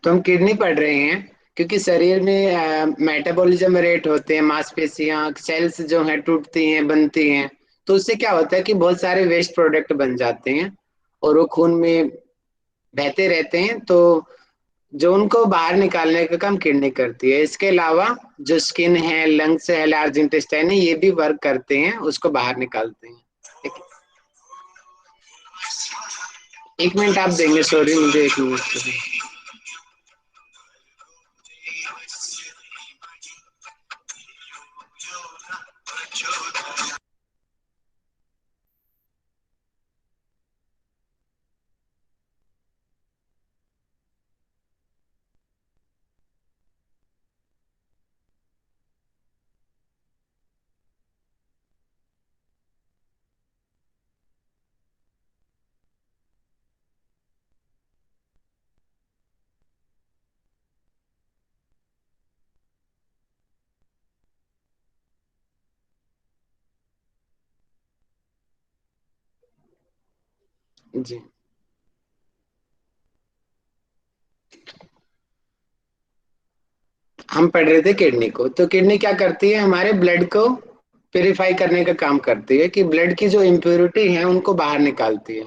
तो हम किडनी पढ़ रहे हैं क्योंकि शरीर में मेटाबॉलिज्म रेट होते हैं, मांसपेशियां सेल्स जो है टूटती हैं बनती हैं। तो उससे क्या होता है कि बहुत सारे वेस्ट प्रोडक्ट बन जाते हैं और वो खून में बहते रहते हैं। तो जो उनको बाहर निकालने का काम किडनी करती है। इसके अलावा जो स्किन है, लंग्स है, लार्ज इंटेस्टाइन है, ये भी वर्क करते हैं, उसको बाहर निकालते हैं। एक, एक मिनट आप देंगे, सॉरी मुझे एक मिनट। जी, हम पढ़ रहे थे किडनी को। तो किडनी क्या करती है, हमारे ब्लड को प्योरीफाई करने का काम करती है, कि ब्लड की जो इम्प्योरिटी है उनको बाहर निकालती है।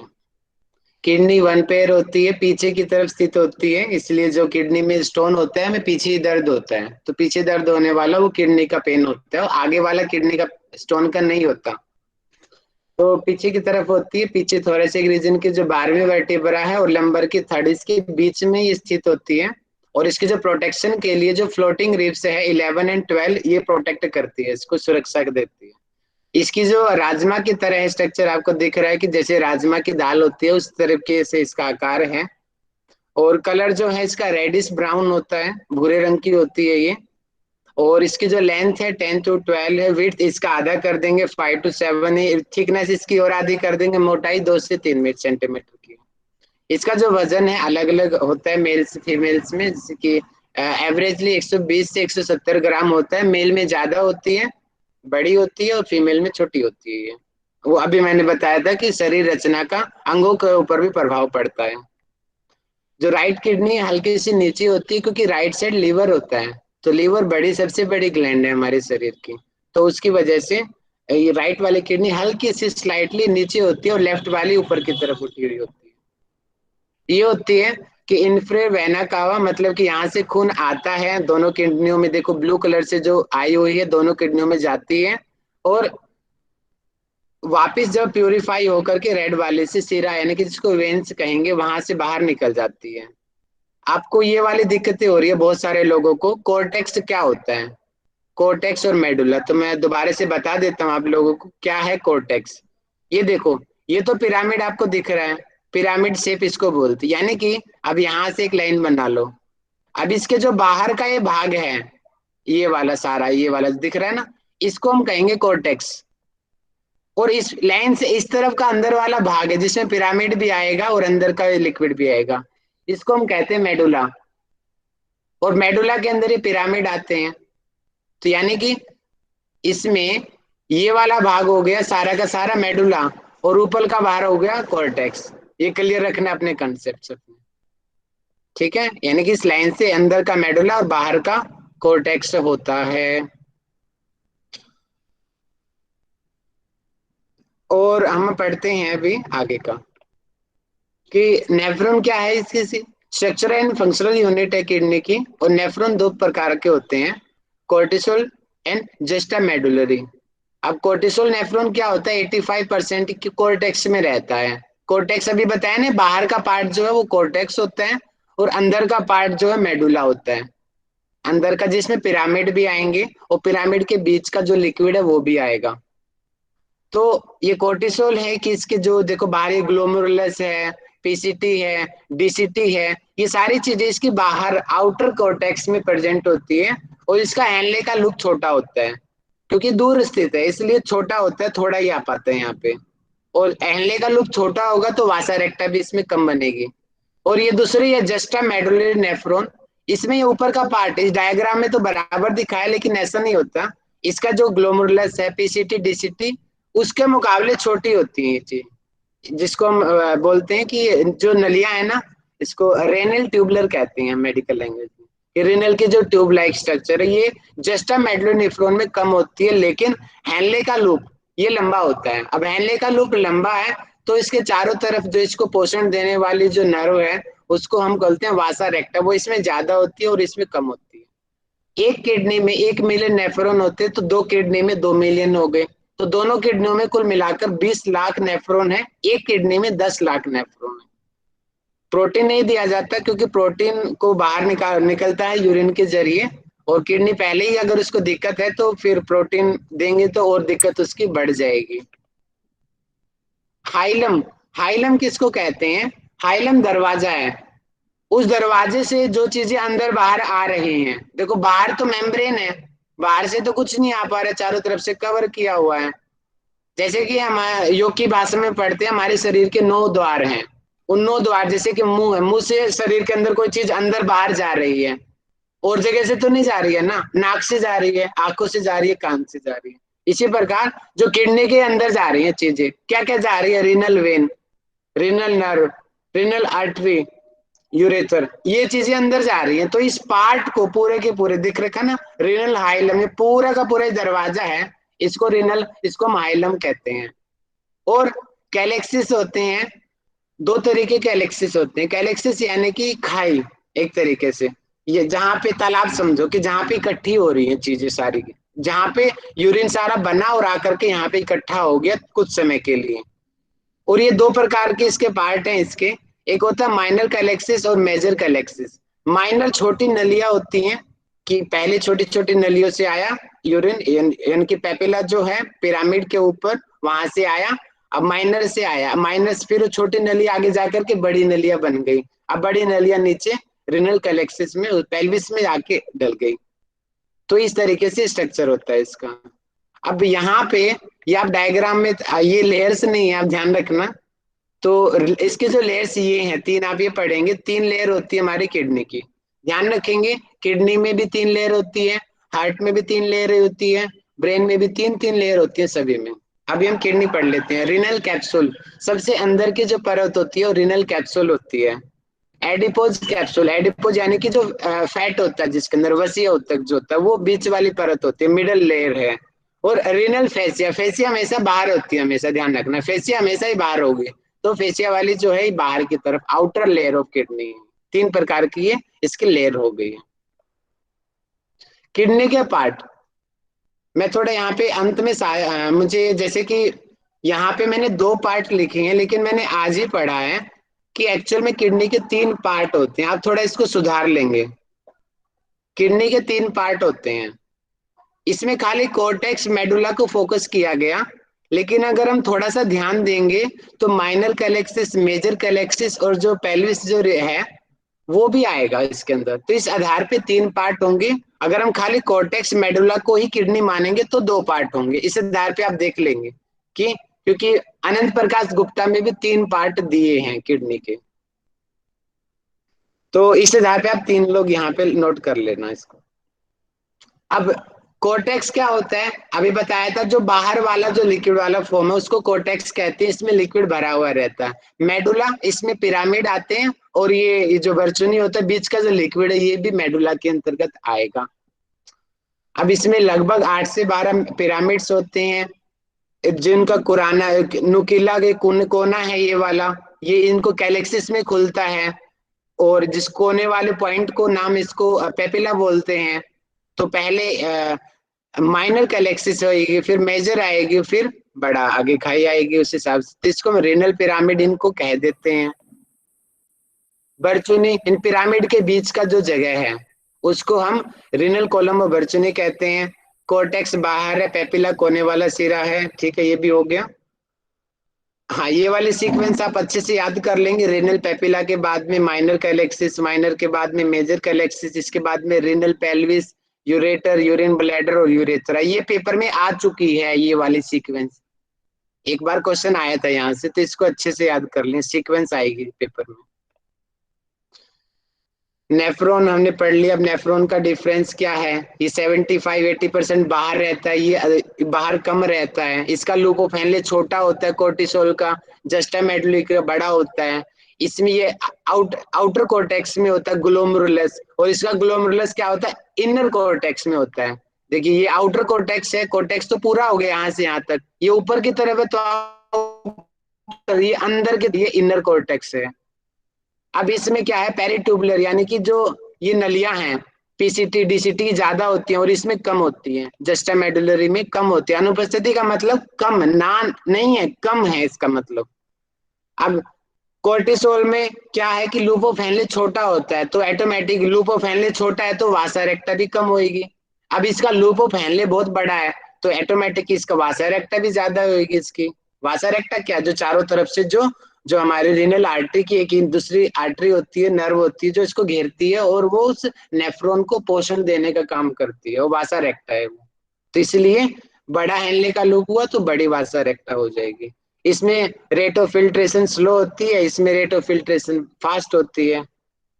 किडनी वन पेयर होती है, पीछे की तरफ स्थित होती है, इसलिए जो किडनी में स्टोन होता है हमें पीछे ही दर्द होता है। तो पीछे दर्द होने वाला वो किडनी का पेन होता है, और आगे वाला किडनी का स्टोन का नहीं होता। तो पीछे की तरफ होती है, पीछे थोरेसिक रीजन की जो 12वीं वर्टिब्रा है और लंबर की थर्ड, इसके बीच में ये स्थित होती है। और इसके जो प्रोटेक्शन के लिए जो फ्लोटिंग रिब्स है 11 एंड 12, ये प्रोटेक्ट करती है, इसको सुरक्षा देती है। इसकी जो राजमा की तरह स्ट्रक्चर आपको दिख रहा है, कि जैसे राजमा की दाल होती है उस तरीके से इसका आकार है। और कलर जो है इसका रेडिश ब्राउन होता है, भूरे रंग की होती है ये। और इसकी जो लेंथ है 10 to 12 है, विड्थ इसका आधा कर देंगे 5 to 7 है, थिकनेस इसकी और आधी कर देंगे, मोटाई 2 से 3 सेंटीमीटर की। इसका जो वजन है अलग अलग होता है मेल्स फीमेल्स में, जैसे कि एवरेजली 120 से 170 ग्राम होता है। मेल में ज्यादा होती है, बड़ी होती है, और फीमेल में छोटी होती है ये। वो अभी मैंने बताया था कि शरीर रचना का अंगों के ऊपर भी प्रभाव पड़ता है। जो राइट किडनी हल्की सी नीचे होती है, क्योंकि राइट साइड लीवर होता है। तो लीवर बड़ी सबसे बड़ी ग्लैंड है हमारे शरीर की। तो उसकी वजह से ये राइट वाली किडनी हल्की सी स्लाइटली नीचे होती है, और लेफ्ट वाली ऊपर की तरफ उठी हुई होती है। ये होती है कि इन्फ्रे वेना कावा, मतलब कि यहाँ से खून आता है दोनों किडनियों में, देखो ब्लू कलर से जो आई हुई है दोनों किडनियों में जाती है। और वापिस जब प्यूरिफाई होकर के रेड वाले से सिरा, यानी कि जिसको वेन्स कहेंगे, वहां से बाहर निकल जाती है। आपको ये वाली दिक्कतें हो रही है बहुत सारे लोगों को। कोर्टेक्स क्या होता है, कोर्टेक्स और मेडुला, तो मैं दोबारा से बता देता हूँ आप लोगों को क्या है कोर्टेक्स। ये देखो, ये तो पिरामिड आपको दिख रहा है, पिरामिड शेप इसको बोलते हैं। यानी कि अब यहाँ से एक लाइन बना लो। अब इसके जो बाहर का ये भाग है, ये वाला सारा, ये वाला दिख रहा है ना, इसको हम कहेंगे कोर्टेक्स। और इस लाइन से इस तरफ का अंदर वाला भाग है जिसमें पिरामिड भी आएगा और अंदर का लिक्विड भी आएगा, इसको हम कहते हैं मेडुला। और मेडुला के अंदर ये पिरामिड आते हैं। तो यानी कि इसमें ये वाला भाग हो गया सारा का सारा मेडुला, और ऊपर का बाहर हो गया कॉर्टेक्स। ये क्लियर रखना अपने कंसेप्ट अपने। ठीक है, यानी कि इस लाइन से अंदर का मेडुला और बाहर का कॉर्टेक्स होता है। और हम पढ़ते हैं अभी आगे का, कि नेफ्रॉन क्या है, इसकी स्ट्रक्चर एंड फंक्शनल यूनिट है किडनी की। और नेफ्रॉन दो प्रकार के होते हैं, कोर्टिसोल एंड जस्टा मेडुलरी। अब कोर्टिसोल नेफ्रॉन क्या होता है, 85% की कोर्टेक्स में रहता है। कोर्टेक्स अभी बताया ना, बाहर का पार्ट जो है वो कोर्टेक्स होता है, और अंदर का पार्ट जो है मेडुला होता है। अंदर का जिसमें पिरामिड भी आएंगे, और पिरामिड के बीच का जो लिक्विड है वो भी आएगा। तो ये कोर्टिसोल है कि इसके जो देखो बाहरी ग्लोमेरुलस है, पीसीटी है, डीसीटी है, ये सारी चीजें इसकी बाहर आउटर कोर्टेक्स में प्रेजेंट होती है। और इसका एनले का लुक छोटा होता है, क्योंकि दूर स्थित है इसलिए छोटा होता है, थोड़ा ही आ पाता है यहाँ पे। और एनले का लुक छोटा होगा तो वासा रेक्टा भी इसमें कम बनेगी। और ये दूसरी है जस्टा मेडुलरी नेफ्रॉन। इसमें ये ऊपर का पार्ट इस डायग्राम में तो बराबर दिखा है, लेकिन ऐसा नहीं होता। इसका जो ग्लोमेरुलस है, पीसीटी डीसीटी, उसके मुकाबले छोटी होती है ये चीज, जिसको हम बोलते हैं कि जो नलियां है ना, इसको रेनल ट्यूबुलर कहते हैं मेडिकल लैंग्वेज में। कि रेनल की जो ट्यूब लाइक स्ट्रक्चर है ये जस्टा मेडुलोनेफ्रॉन में कम होती है, लेकिन हैनले का लूप ये लंबा होता है। अब हैनले का लूप लंबा है तो इसके चारों तरफ जो इसको पोषण देने वाली जो नर्व है उसको हम बोलते हैं वासा रेक्टा, वो इसमें ज्यादा होती है और इसमें कम होती है। एक किडनी में 1 मिलियन नेफ्रॉन होते हैं तो 2 किडनी में 2 मिलियन हो गए, तो दोनों किडनियों में कुल मिलाकर 20 लाख नेफ्रॉन है, एक किडनी में 10 लाख नेफ्रॉन है। प्रोटीन नहीं दिया जाता क्योंकि प्रोटीन को बाहर निकलता है यूरिन के जरिए, और किडनी पहले ही अगर उसको दिक्कत है तो फिर प्रोटीन देंगे तो और दिक्कत उसकी बढ़ जाएगी। हाइलम, हाइलम किसको कहते हैं? हाइलम दरवाजा है, उस दरवाजे से जो चीजें अंदर बाहर आ रही हैं। देखो बाहर तो मेम्ब्रेन है, बाहर से तो कुछ नहीं आ पा रहा, चारों तरफ से कवर किया हुआ है। जैसे कि हम योग की भाषा में पढ़ते हैं हमारे शरीर के 9 द्वार हैं, उन 9 द्वार जैसे कि मुंह है, मुंह से शरीर के अंदर कोई चीज अंदर बाहर जा रही है, और जगह से तो नहीं जा रही है ना, नाक से जा रही है, आंखों से जा रही है, कान से जा रही है। इसी प्रकार जो किडनी के अंदर जा रही है चीजें, क्या क्या जा रही है? Renal vein, renal nerve, renal artery, ureter, ये चीजें अंदर जा रही हैं। तो इस पार्ट को पूरे के पूरे दिख रखा ना, रीनल हाइलम, ये पूरा का पूरा दरवाजा है, इसको रीनल, इसको हम हाइलम कहते हैं। और कैलेक्सिस होते हैं, 2 तरीके के कैलेक्सिस होते हैं। कैलेक्सिस यानी कि खाई, एक तरीके से ये जहाँ पे तालाब समझो कि जहाँ पे इकट्ठी हो रही है चीजें सारी, जहाँ पे यूरिन सारा बना और आकर के यहाँ पे इकट्ठा हो गया कुछ समय के लिए। और ये 2 प्रकार के इसके पार्ट हैं इसके, एक होता है माइनर कैलेक्सिस और मेजर कैलेक्सिस। माइनर छोटी नलियां होती हैं कि पहले छोटी छोटी नलियों से आया यूरिन, यानी कि पेपिला जो है पिरामिड के ऊपर वहां से आया, अब माइनर से आया, माइनर से फिर छोटी नली आगे जाकर के बड़ी नलियां बन गई, अब बड़ी नलियां नीचे रिनल कैलेक्सिस में पेल्विस में आके डल गई। तो इस तरीके से स्ट्रक्चर होता है इसका। अब यहाँ पे ये आप डायग्राम में ये लेयर्स नहीं है, आप ध्यान रखना। तो इसके जो लेयर्स ये हैं 3, आप ये पढ़ेंगे 3 लेयर होती है हमारी किडनी की, ध्यान रखेंगे। किडनी में भी 3 लेयर होती है, हार्ट में भी 3 लेयर होती है, ब्रेन में भी 3 3 लेयर होती है सभी में। अभी हम किडनी पढ़ लेते हैं। रिनल कैप्सूल, सबसे अंदर की जो परत होती है वो रिनल कैप्सूल होती है। एडिपोज कैप्सूल, एडिपोज यानी कि जो फैट होता है जिसके अंदर वसीय ऊतक जो होता है वो बीच वाली परत होती है, मिडल लेयर है। और रीनल फेसिया, फेसिया हमेशा बाहर होती है, हमेशा ध्यान रखना, फेसिया हमेशा ही बाहर होगी, तो फेसिया वाली जो है बाहर की तरफ आउटर लेयर ऑफ किडनी। 3 प्रकार की ये इसकी लेयर हो गई है। किडनी के पार्ट मैं थोड़ा यहाँ पे अंत में मुझे जैसे कि यहाँ पे मैंने 2 पार्ट लिखे हैं, लेकिन मैंने आज ही पढ़ा है कि एक्चुअल में किडनी के 3 पार्ट होते हैं। आप थोड़ा इसको सुधार लेंगे। किडनी के 3 पार्ट होते हैं, इसमें खाली कोर्टेक्स मेडुला को फोकस किया गया, लेकिन अगर हम थोड़ा सा ध्यान देंगे तो माइनर कैलेक्सिस, मेजर कैलेक्सिस और जो पेल्विस जो है वो भी आएगा इसके अंदर। तो इस आधार पे 3 पार्ट होंगे। अगर हम खाली कोर्टेक्स मेडुला को ही किडनी मानेंगे तो 2 पार्ट होंगे। इस आधार पे आप देख लेंगे कि क्योंकि अनंत प्रकाश गुप्ता में भी 3 पार्ट दिए हैं किडनी के, तो इस आधार पे आप 3 लोग यहाँ पे नोट कर लेना इसको। अब कोर्टेक्स क्या होता है? अभी बताया था, जो बाहर वाला जो लिक्विड वाला फॉर्म है उसको कोर्टेक्स कहते हैं, इसमें लिक्विड भरा हुआ रहता है। मेडुला, इसमें पिरामिड आते हैं, और ये जो बरचुनी होता है बीच का जो लिक्विड है ये भी मेडुला के अंतर्गत आएगा। अब इसमें लगभग 8 से 12 पिरामिड्स होते हैं, जिनका कुराना नुकीला के कोना है ये वाला, ये इनको कैलेक्सिस में खुलता है, और जिस कोने वाले पॉइंट को नाम इसको पेपिला बोलते हैं। तो पहले माइनर कैलेक्सिस होगी, फिर मेजर आएगी, फिर बड़ा आगे खाई आएगी, उस हिसाब से। तो इसको हम रेनल पिरामिड इनको कह देते हैं। बरचुनी, इन पिरामिड के बीच का जो जगह है उसको हम रिनल कॉलम और बरचुनी कहते हैं। कोर्टेक्स बाहर है, पेपिला कोने वाला सिरा है, ठीक है, ये भी हो गया। हाँ, ये वाली सीक्वेंस आप अच्छे से याद कर लेंगे। रेनल पेपिला के बाद में माइनर कैलेक्सिस, माइनर के बाद में मेजर कैलेक्सिस, इसके बाद में renal pelvis, ureter, urine bladder और यूरेथ्रा। ये पेपर में आ चुकी है ये वाली सीक्वेंस, एक बार क्वेश्चन आया था यहाँ से, तो इसको अच्छे से याद कर लें, सीक्वेंस आएगी पेपर में। नेफ्रॉन हमने पढ़ लिया। अब नेफ्रॉन का डिफरेंस क्या है? ये 75-80% बाहर रहता है, ये बाहर कम रहता है। इसका लूप ऑफ हेनले छोटा होता है, कोर्टिसोल का जस्टामेटोलिक बड़ा होता है। इसमें ये आउटर कोर्टेक्स में होता है ग्लोमेरुलस, और इसका ग्लोमेरुलस क्या होता है इनर कोर्टेक्स में होता है। देखिए ये आउटर कोर्टेक्स है, कोर्टेक्स तो पूरा हो गया यहाँ से यहाँ तक, ये ऊपर की तरफ है, तो ये अंदर के, ये इनर कोर्टेक्स है। अब इसमें क्या है पेरिट्यूबुलर, यानी कि जो ये नलियां हैं, पीसीटी डीसीटी ज्यादा होती हैं और इसमें कम होती हैं, जस्टा मेडुलरी में कम होती है। अनुपस्थिति का मतलब कम, ना नहीं है, कम है इसका मतलब। अब कोर्टिसोल में क्या है कि लूप ऑफ हेनले छोटा होता है, तो ऑटोमेटिक लूप ऑफ हेनले छोटा है तो वासा रेक्टा भी कम होगी। अब इसका लूप ऑफ हेनले बहुत बड़ा है, तो ऑटोमेटिक इसका वासा रेक्टा भी ज्यादा होगी इसकी। वासा रेक्टा क्या, जो चारों तरफ से जो जो हमारे रीनल आर्टरी की एक दूसरी आर्टरी होती है, नर्व होती है जो इसको घेरती है और वो उस नेफ्रॉन को पोषण देने का काम करती है, वो वासा रेक्टा है वो। तो इसलिए बड़ा हेनले का लूप हुआ तो बड़ी वासा रेक्टा हो जाएगी। इसमें रेट ऑफ फिल्ट्रेशन स्लो होती है, इसमें रेट ऑफ फिल्ट्रेशन फास्ट होती है।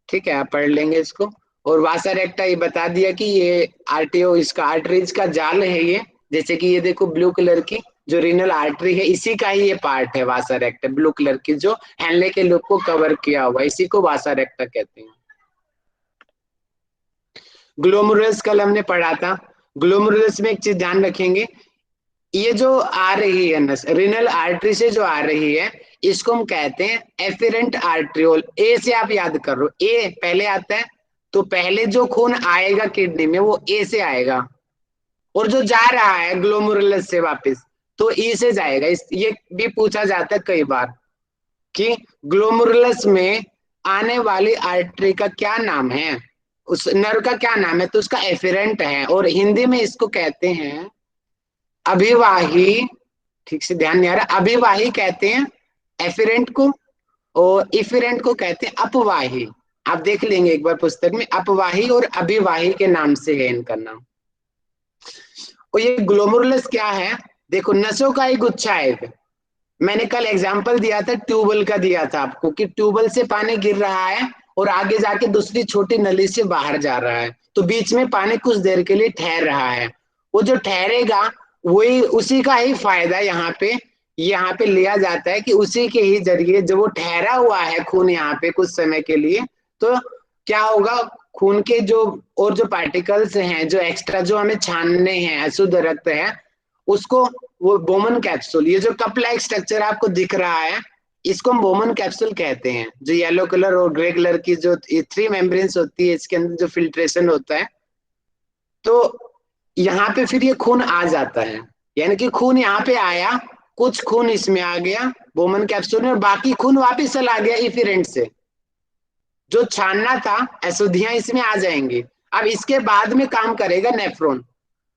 ठीक है, आप पढ़ लेंगे इसको। और वासा रेक्टा ये बता दिया कि ये आरटीओ, इसका आर्टरीज का जाल है ये। जैसे कि ये देखो ब्लू कलर की जो रीनल आर्टरी है, इसी का ही ये पार्ट है वासा रेक्टा, ब्लू कलर की जो हैंडले के लूप को कवर किया हुआ, इसी को वासा रेक्टा कहते हैं। ग्लोमेरुलस कल हमने पढ़ा था। ग्लोमेरुलस में एक चीज ध्यान रखेंगे, ये जो आ रही है नस रीनल आर्टरी से जो आ रही है, इसको हम कहते हैं एफिरेंट आर्ट्रियोल। ए से आप याद कर लो, ए पहले आता है, तो पहले जो खून आएगा किडनी में वो ए से आएगा, और जो जा रहा है ग्लोमेरुलस से वापस तो ई से जाएगा। ये भी पूछा जाता है कई बार कि ग्लोमेरुलस में आने वाली आर्टरी का क्या नाम है, उस नर्व का क्या नाम है, तो उसका एफिरेंट है, और हिंदी में इसको कहते हैं अभिवाही। ठीक से ध्यान नहीं आ रहा, अभिवाही कहते हैं एफिरेंट को, और इफिरेंट को कहते हैं अपवाही। आप देख लेंगे एक बार पुस्तक में, अपवाही और अभिवाही के नाम से है इनका नाम। और ये ग्लोमेरुलस क्या है, देखो नसों का एक गुच्छा है। मैंने कल एग्जांपल दिया था, ट्यूबल का दिया था आपको, कि ट्यूबल से पानी गिर रहा है और आगे जाके दूसरी छोटी नली से बाहर जा रहा है, तो बीच में पानी कुछ देर के लिए ठहर रहा है। वो जो ठहरेगा वही, उसी का ही फायदा यहाँ पे लिया जाता है कि उसी के ही जरिए जो वो ठहरा हुआ है खून यहाँ पे कुछ समय के लिए, तो क्या होगा, खून के जो और जो पार्टिकल्स हैं जो एक्स्ट्रा जो हमें छानने हैं, अशुद्ध रक्त है, उसको वो बोमन कैप्सूल, ये जो कप लाइक स्ट्रक्चर आपको दिख रहा है, इसको हम बोमन कैप्सूल कहते हैं। जो येलो कलर और ग्रे कलर की जो थ्री मेम्ब्रेन्स होती है, इसके अंदर जो फिल्ट्रेशन होता है, तो यहाँ पे फिर ये खून आ जाता है, यानी कि खून यहाँ पे आया, कुछ खून इसमें आ गया बोमन कैप्सूल में, और बाकी खून वापिस चला गया इफिरेंट से। जो छानना था अशुद्धियां इसमें आ जाएंगी। अब इसके बाद में काम करेगा नेफ्रॉन।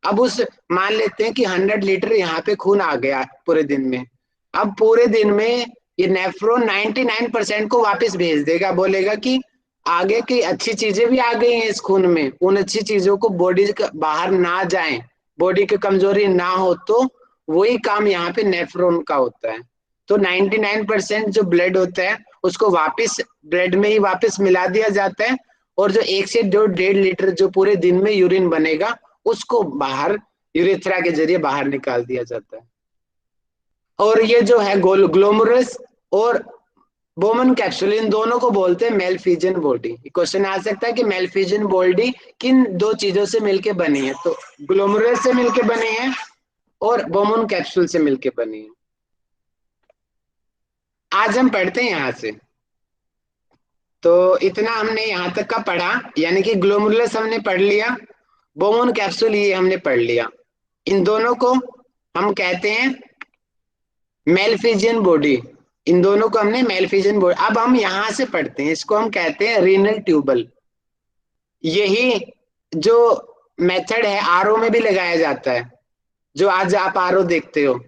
अब उस मान लेते हैं कि 100 लीटर यहाँ पे खून आ गया पूरे दिन में, अब पूरे दिन में ये नेफ्रॉन 99% को वापस भेज देगा, बोलेगा कि आगे की अच्छी चीजें भी आ गई हैं इस खून में, उन अच्छी चीजों को बॉडी बाहर ना जाए, बॉडी की कमजोरी ना हो, तो वही काम यहाँ पे नेफ्रॉन का होता है। तो 99% जो ब्लड होता है उसको वापस ब्लड में ही वापस मिला दिया जाता है, और जो 1 से 1.5 लीटर जो पूरे दिन में यूरिन बनेगा उसको बाहर यूरेथ्रा के जरिए बाहर निकाल दिया जाता है। और ये जो है ग्लोमेरुलस और बोमन कैप्सूल, इन दोनों को बोलते हैं मेलफिजियन बॉडी। क्वेश्चन आ सकता है कि मेलफिजियन बॉडी किन दो चीजों से मिलके बनी है, तो ग्लोमेरुलस से मिलके बने हैं और बोमन कैप्सूल से मिलके बनी है। आज हम पढ़ते हैं यहां से, तो इतना हमने यहाँ तक का पढ़ा, यानी कि ग्लोमेरुलस हमने पढ़ लिया, बोमन कैप्सूल ये हमने पढ़ लिया। इन दोनों को हम कहते हैं मेलफिजियन बॉडी, इन दोनों को हमने मेलफिजियन बॉडी। अब हम यहां से पढ़ते हैं, इसको हम कहते हैं रीनल ट्यूबल। यही जो मेथड है आरओ में भी लगाया जाता है, जो आज आप आरओ देखते हो,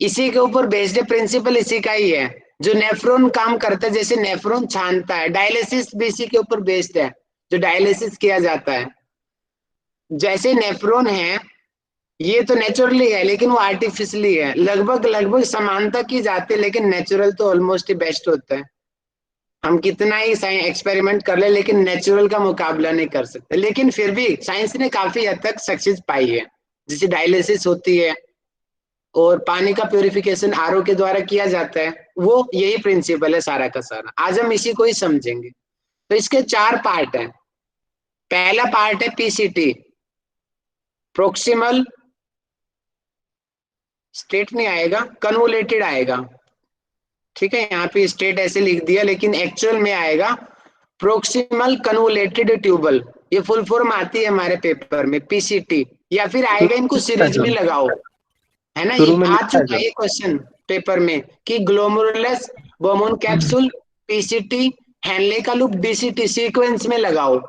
इसी के ऊपर बेस्ड है, प्रिंसिपल इसी का ही है। जो नेफ्रॉन काम करता है, जैसे नेफ्रॉन छानता है, डायलिसिस भी इसी के ऊपर बेस्ड है, जो डायलिसिस किया जाता है। जैसे नेफ्रॉन है ये तो नेचुरली है, लेकिन वो आर्टिफिशियली है, लगभग लगभग समानता की जाती है, लेकिन नेचुरल तो ऑलमोस्ट ही बेस्ट होता है। हम कितना ही एक्सपेरिमेंट कर ले, लेकिन नेचुरल का मुकाबला नहीं कर सकते, लेकिन फिर भी साइंस ने काफी हद तक सक्सेस पाई है। जैसे डायलिसिस होती है, और पानी का प्यूरिफिकेशन आरओ के द्वारा किया जाता है। वो यही प्रिंसिपल है सारा का सारा, आज हम इसी को ही समझेंगे। तो इसके चार पार्ट हैं। पहला पार्ट है पीसीटी, प्रोक्सिमल स्टेट नहीं आएगा, कन्वोलेटेड आएगा। ठीक है, यहाँ पे स्टेट ऐसे लिख दिया, लेकिन एक्चुअल में आएगा प्रोक्सिमल कन्वोलेटेड ट्यूबल। ये फुल फॉर्म आती है हमारे पेपर में, पीसीटी, या फिर आएगा, इनको लिखा है सीरीज में सर, लगाओ, है ना, ये शुरू में आ लिखा है चुका है सर। ये क्वेश्चन पेपर में कि ग्लोमेरुलस, बोमोन कैप्सूल, पीसीटी, हैनले का लूप, डीसीटी, सीक्वेंस में लगाओ।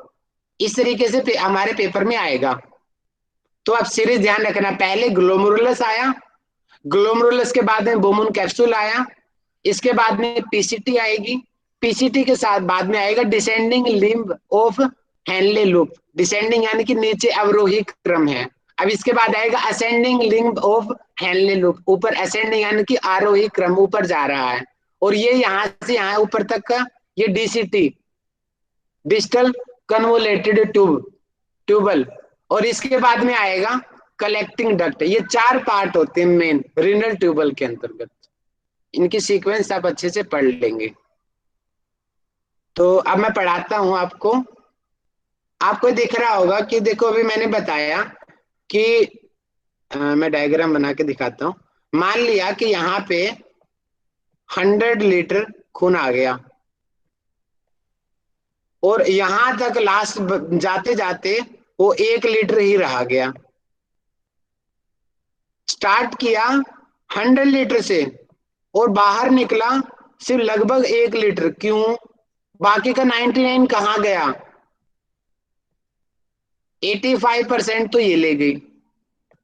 इस तरीके से हमारे पेपर में आएगा। तो आप सीरीज ध्यान रखना, पहले ग्लोमेरुलस आया, ग्लोमेरुलस के बाद में बोमोन कैप्सूल आया, इसके बाद में पीसीटी आएगी, पीसीटी के साथ बाद में आएगा descending limb of Henle loop, descending यानी कि नीचे अवरोही क्रम है। अब इसके बाद आएगा ascending limb of Henle loop, ऊपर असेंडिंग यानी कि आरोही क्रम, ऊपर जा रहा है। और ये यहां से यहां ऊपर तक का ये डीसीटी, डिजिटल कन्वोलेटेड ट्यूबल। और इसके बाद में आएगा कलेक्टिंग डक्ट। ये चार पार्ट होते हैं मेन रीनल ट्यूबल के अंतर्गत। इनकी सीक्वेंस आप अच्छे से पढ़ लेंगे। तो अब मैं पढ़ाता हूं आपको। आपको दिख रहा होगा कि देखो, अभी मैंने बताया कि मैं डायग्राम बना के दिखाता हूं। मान लिया कि यहाँ पे 100 लीटर खून आ गया, और यहां तक लास्ट जाते जाते वो 1 लीटर ही रह गया। स्टार्ट किया 100 लीटर से और बाहर निकला सिर्फ लगभग 1 लीटर। क्यों? बाकी का 99 कहाँ गया? 85% तो ये ले गई,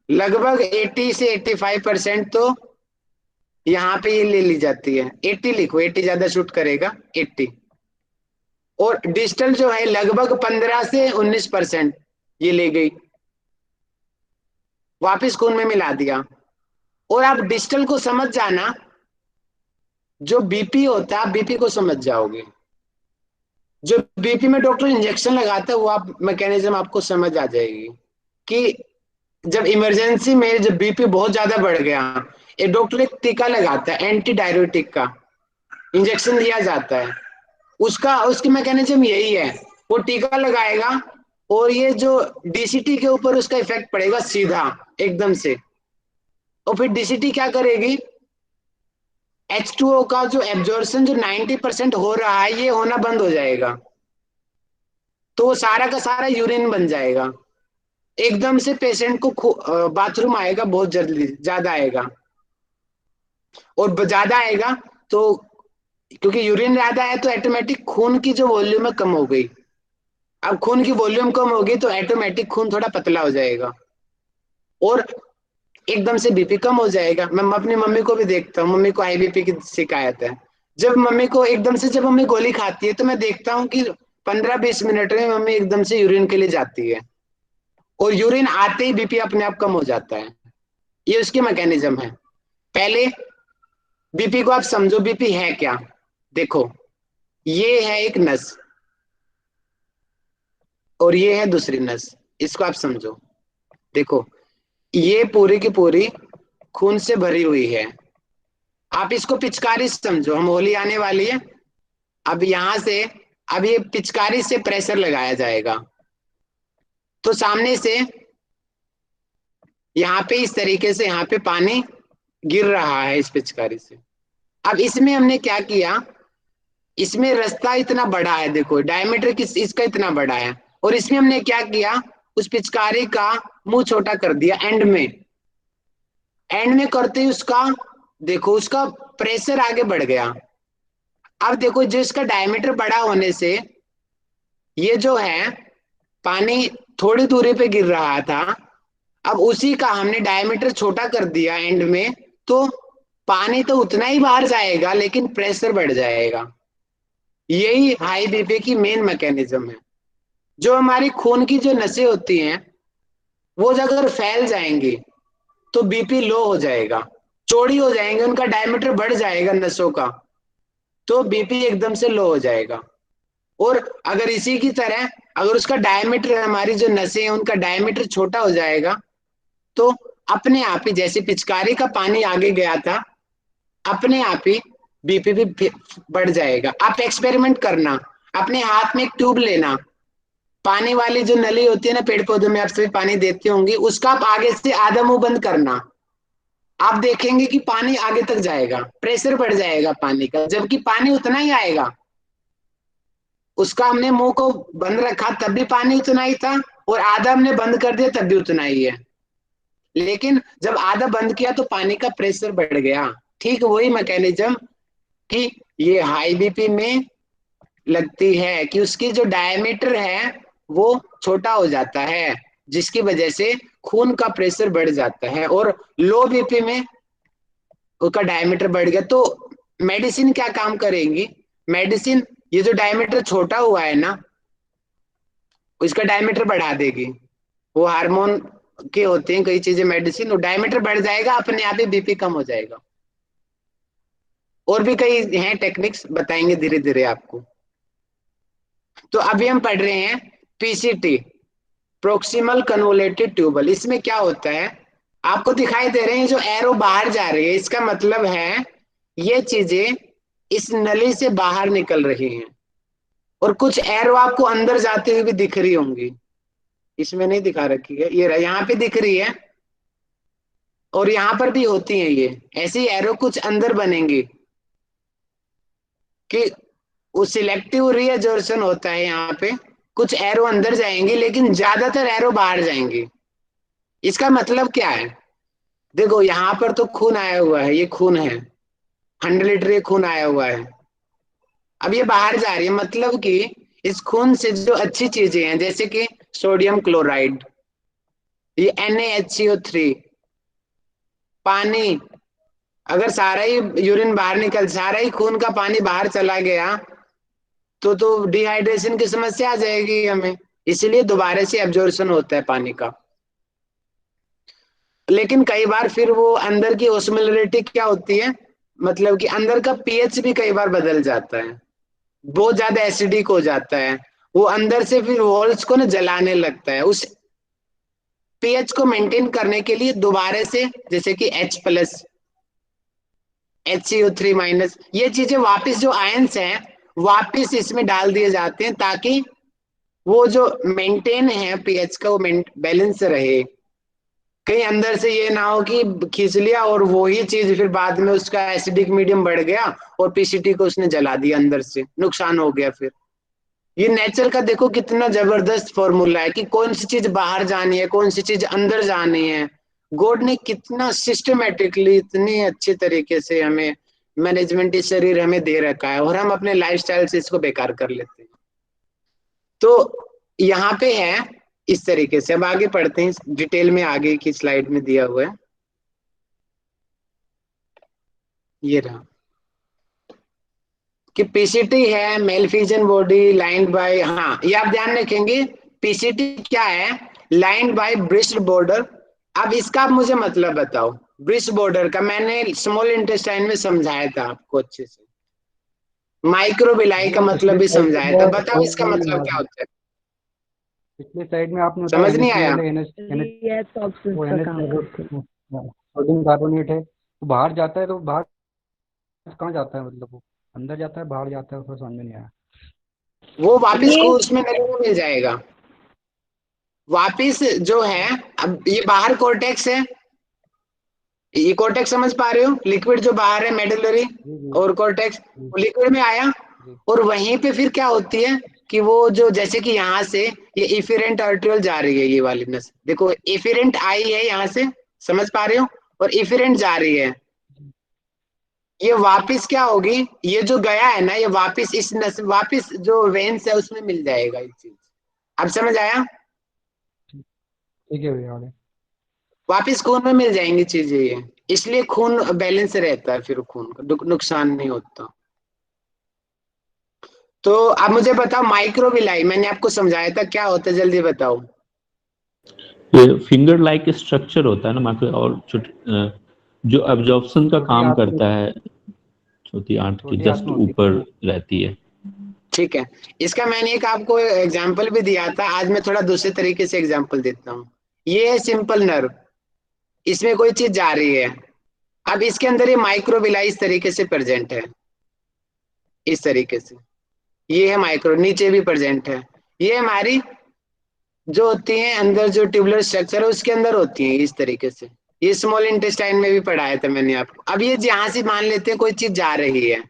लगभग 80 से 85% तो यहाँ पे ये ले ली जाती है। 80 लिखो, 80 ज्यादा शूट करेगा, 80। और डिजिटल जो है लगभग 15 से 19% ये ले गई, वापिस खून में मिला दिया। और आप डिजिटल को समझ जाना, जो बीपी होता है बीपी को समझ जाओगे। जो बीपी में डॉक्टर इंजेक्शन लगाता है वो आप मैकेनिज्म आपको समझ आ जाएगी कि जब इमरजेंसी में जब बीपी बहुत ज्यादा बढ़ गया, एक डॉक्टर एक टीका लगाता है, एंटी डायरेटिक का इंजेक्शन दिया जाता है। उसका उसकी मैकेनिज्म यही है, वो टीका लगाएगा और ये जो डीसीटी के ऊपर उसका इफेक्ट पड़ेगा सीधा एकदम से। और फिर डीसीटी क्या करेगी, H2O का जो एब्जॉर्प्शन जो 90% हो रहा है ये होना बंद हो जाएगा। तो वो सारा का सारा यूरिन बन जाएगा। एकदम से पेशेंट को बाथरूम आएगा, बहुत जल्दी ज्यादा आएगा। और ज्यादा आएगा तो, क्योंकि यूरिन ज्यादा है तो ऑटोमेटिक खून की जो वॉल्यूम है कम हो गई। अब खून की वॉल्यूम कम होगी तो ऑटोमेटिक खून थोड़ा पतला हो जाएगा और एकदम से बीपी कम हो जाएगा। मैं अपनी मम्मी को भी देखता हूँ, मम्मी को हाई बीपी की शिकायत है। जब मम्मी को एकदम से, जब मम्मी गोली खाती है तो मैं देखता हूँ कि 15-20 मिनट में मम्मी एकदम से यूरिन के लिए जाती है, और यूरिन आते ही बीपी अपने आप कम हो जाता है। ये उसकी मैकेनिज्म है। पहले बीपी को आप समझो, बीपी है क्या। देखो, ये है एक नस और ये है दूसरी नस, इसको आप समझो। देखो, ये पूरी की पूरी खून से भरी हुई है। आप इसको पिचकारी समझो, हम होली आने वाली है, अब यहां से, अब ये पिचकारी से प्रेशर लगाया जाएगा तो सामने से यहाँ पे इस तरीके से यहाँ पे पानी गिर रहा है इस पिचकारी से। अब इसमें हमने क्या किया, इसमें रास्ता इतना बड़ा है, देखो डायमीटर किस इसका इतना बड़ा है, और इसमें हमने क्या किया, उस पिचकारी का मुंह छोटा कर दिया एंड में। एंड में करते ही उसका, देखो उसका प्रेशर आगे बढ़ गया। अब देखो, जो इसका डायमीटर बड़ा होने से ये जो है पानी थोड़ी दूरी पे गिर रहा था, अब उसी का हमने डायमीटर छोटा कर दिया एंड में, तो पानी तो उतना ही बाहर जाएगा लेकिन प्रेशर बढ़ जाएगा। यही हाई बीपी की मेन मैकेनिज्म है। जो हमारी खून की जो नसें होती हैं वो अगर फैल जाएंगी तो बीपी लो हो जाएगा, चौड़ी हो जाएंगे, उनका डायमीटर बढ़ जाएगा नसों का, तो बीपी एकदम से लो हो जाएगा। और अगर इसी की तरह अगर उसका डायमीटर, हमारी जो नसें हैं उनका डायमीटर छोटा हो जाएगा तो अपने आप ही, जैसे पिचकारी का पानी आगे गया था, अपने आप ही बीपी भी बढ़ जाएगा। आप एक्सपेरिमेंट करना, अपने हाथ में एक ट्यूब लेना, पानी वाली जो नली होती है ना, पेड़ पौधों में आप सभी पानी देते होंगे, उसका आप आगे से आधा मुंह बंद करना, आप देखेंगे कि पानी आगे तक जाएगा, प्रेशर बढ़ जाएगा पानी का, जबकि पानी उतना ही आएगा। उसका हमने मुंह को बंद रखा तब भी पानी उतना ही था, और आधा हमने बंद कर दिया तब भी उतना ही है। लेकिन जब आधा बंद किया तो पानी का प्रेशर बढ़ गया। ठीक वही मैकेनिज्म कि ये हाई बीपी में लगती है कि उसकी जो डायमीटर है वो छोटा हो जाता है, जिसकी वजह से खून का प्रेशर बढ़ जाता है, और लो बीपी में उसका डायमीटर बढ़ गया। तो मेडिसिन क्या काम करेंगी? मेडिसिन ये जो डायमीटर छोटा हुआ है ना, उसका डायमीटर बढ़ा देगी। वो हार्मोन के होते हैं कई चीजें, मेडिसिन, वो डायमीटर बढ़ जाएगा, अपने आप ही बीपी कम हो जाएगा। और भी कई हैं टेक्निक्स, बताएंगे धीरे धीरे आपको। तो अभी हम पढ़ रहे हैं पीसीटी, प्रोक्सिमल कन्वोलेटेड ट्यूबल। इसमें क्या होता है, आपको दिखाई दे रहे हैं जो एरो बाहर जा रही है, इसका मतलब है ये चीजें इस नली से बाहर निकल रही हैं, और कुछ एरो आपको अंदर जाते हुए भी दिख रही होंगी। इसमें नहीं दिखा रखी है, ये यहाँ पे दिख रही है, और यहाँ पर भी होती है ये ऐसी एरो, कुछ अंदर बनेंगी कि वो सिलेक्टिव रीअजोर्शन होता है। यहाँ पे कुछ एरो अंदर जाएंगी, लेकिन ज्यादातर एरो बाहर जाएंगी। इसका मतलब क्या है? देखो यहाँ पर तो खून आया हुआ है, ये खून है, 100 लीटर ये खून आया हुआ है। अब ये बाहर जा रही है, मतलब कि इस खून से जो अच्छी चीजें हैं, जैसे कि सोडियम क्लोराइड, ये NaHCO3, पानी, अगर सारा ही यूरिन बाहर निकल, सारा ही खून का पानी बाहर चला गया तो डिहाइड्रेशन की समस्या आ जाएगी हमें। इसलिए दोबारा से एब्जॉर्प्शन होता है पानी का। लेकिन कई बार फिर वो अंदर की ओस्मोलरिटी क्या होती है, मतलब कि अंदर का पीएच भी कई बार बदल जाता है, बहुत ज्यादा एसिडिक हो जाता है, वो अंदर से फिर वॉल्स को ना जलाने लगता है। उस पीएच को मेंटेन करने के लिए दोबारा से, जैसे कि H+, HCO3-, ये चीजें वापस जो आयंस हैं वापस इसमें डाल दिए जाते हैं, ताकि वो जो मेंटेन है पीएच का, वो बैलेंस रहे। कहीं अंदर से ये ना हो कि खींच लिया और वो ही चीज फिर बाद में उसका एसिडिक मीडियम बढ़ गया और पीसीटी को उसने जला दिया, अंदर से नुकसान हो गया। फिर ये नेचर का देखो कितना जबरदस्त फॉर्मूला है कि कौन सी चीज बाहर जानी है, कौन सी चीज अंदर जानी है। गॉड ने कितना सिस्टमेटिकली, इतनी अच्छे तरीके से हमें मैनेजमेंट इस शरीर हमें दे रखा है, और हम अपने लाइफस्टाइल से इसको बेकार कर लेते हैं। तो यहाँ पे है इस तरीके से। अब आगे पढ़ते हैं डिटेल में, आगे की स्लाइड में दिया हुआ है, ये रहा कि पीसीटी है मेलफिजन बॉडी लाइंड बाय, हाँ ये आप ध्यान रखेंगे, पीसीटी क्या है, लाइंड बाय ब्रिस्ट बॉर्डर। अब इसका आप मुझे मतलब बताओ, ब्रिस्ट बॉर्डर का मैंने स्मॉल इंटेस्टाइन में समझाया था आपको अच्छे से, माइक्रोबिलाई का वो मतलब पिछले भी साइड समझाया में था। है बताओ और इसका भी मतलब क्या मालूम। होता है? पिछले साइड में आपने बताया समझ नहीं आया? NaCl है, NH रिएक्ट वो का NH काम करते हैं। सोडियम कार्बोनेट है, वो बाहर जाता है, तो बाहर कहाँ जाता है, मतलब वो अंदर जाता है बाहर जाता है, उसको समझ में नहीं आया। वो वापिस ये को उसमें नली में मिल जाएगा वापिस, जो है। अब ये बाहर कोर्टेक्स है, ये कोर्टेक्स समझ पा रहे हो, लिक्विड जो बाहर है मेडुलरी जी जी और कोर्टेक्स, जी लिक्विड में आया, जी। और वहीं पे फिर क्या होती है कि वो जो, जैसे कि यहाँ से ये इफेरेंट आर्टरियोल जा रही है, ये वाली नस देखो, इफेरेंट आई है यहाँ से, समझ पा रहे हो, और इफेरेंट जा रही है, ये वापिस क्या होगी, ये जो गया है ना, ये वापिस इस नस, वापिस जो वेन्स है उसमें मिल जाएगा ये चीज। अब समझ आया? ठीक है भैया आगे। वापिस खून में मिल जाएंगी चीजें ये, इसलिए खून बैलेंस रहता है, फिर खून का नुकसान नहीं होता। तो अब मुझे बताओ माइक्रोविलाई, मैंने आपको समझाया था क्या होता है, जल्दी बताओ। ये फिंगर लाइक स्ट्रक्चर होता है ना माइक्रो, और जो एब्जॉर्प्शन का छोटी काम आंत में, करता है, छोटी आंत के छोटी आंत जस्ट में होती ऊपर है। रहती है। ठीक है, इसका मैंने एक आपको एग्जाम्पल भी दिया था, आज मैं थोड़ा दूसरे तरीके से एग्जाम्पल देता हूँ। ये है सिंपल नर्व, इसमें कोई चीज जा रही है। अब इसके अंदर ये माइक्रोविलाई इस तरीके से प्रेजेंट है, इस तरीके से। ये है माइक्रो, नीचे भी प्रेजेंट है। ये हमारी जो होती है अंदर, जो ट्यूबुलर स्ट्रक्चर है उसके अंदर होती है इस तरीके से। ये स्मॉल इंटेस्टाइन में भी पढ़ाया था मैंने आपको। अब ये जहां से मान लेते हैं कोई चीज जा रही है,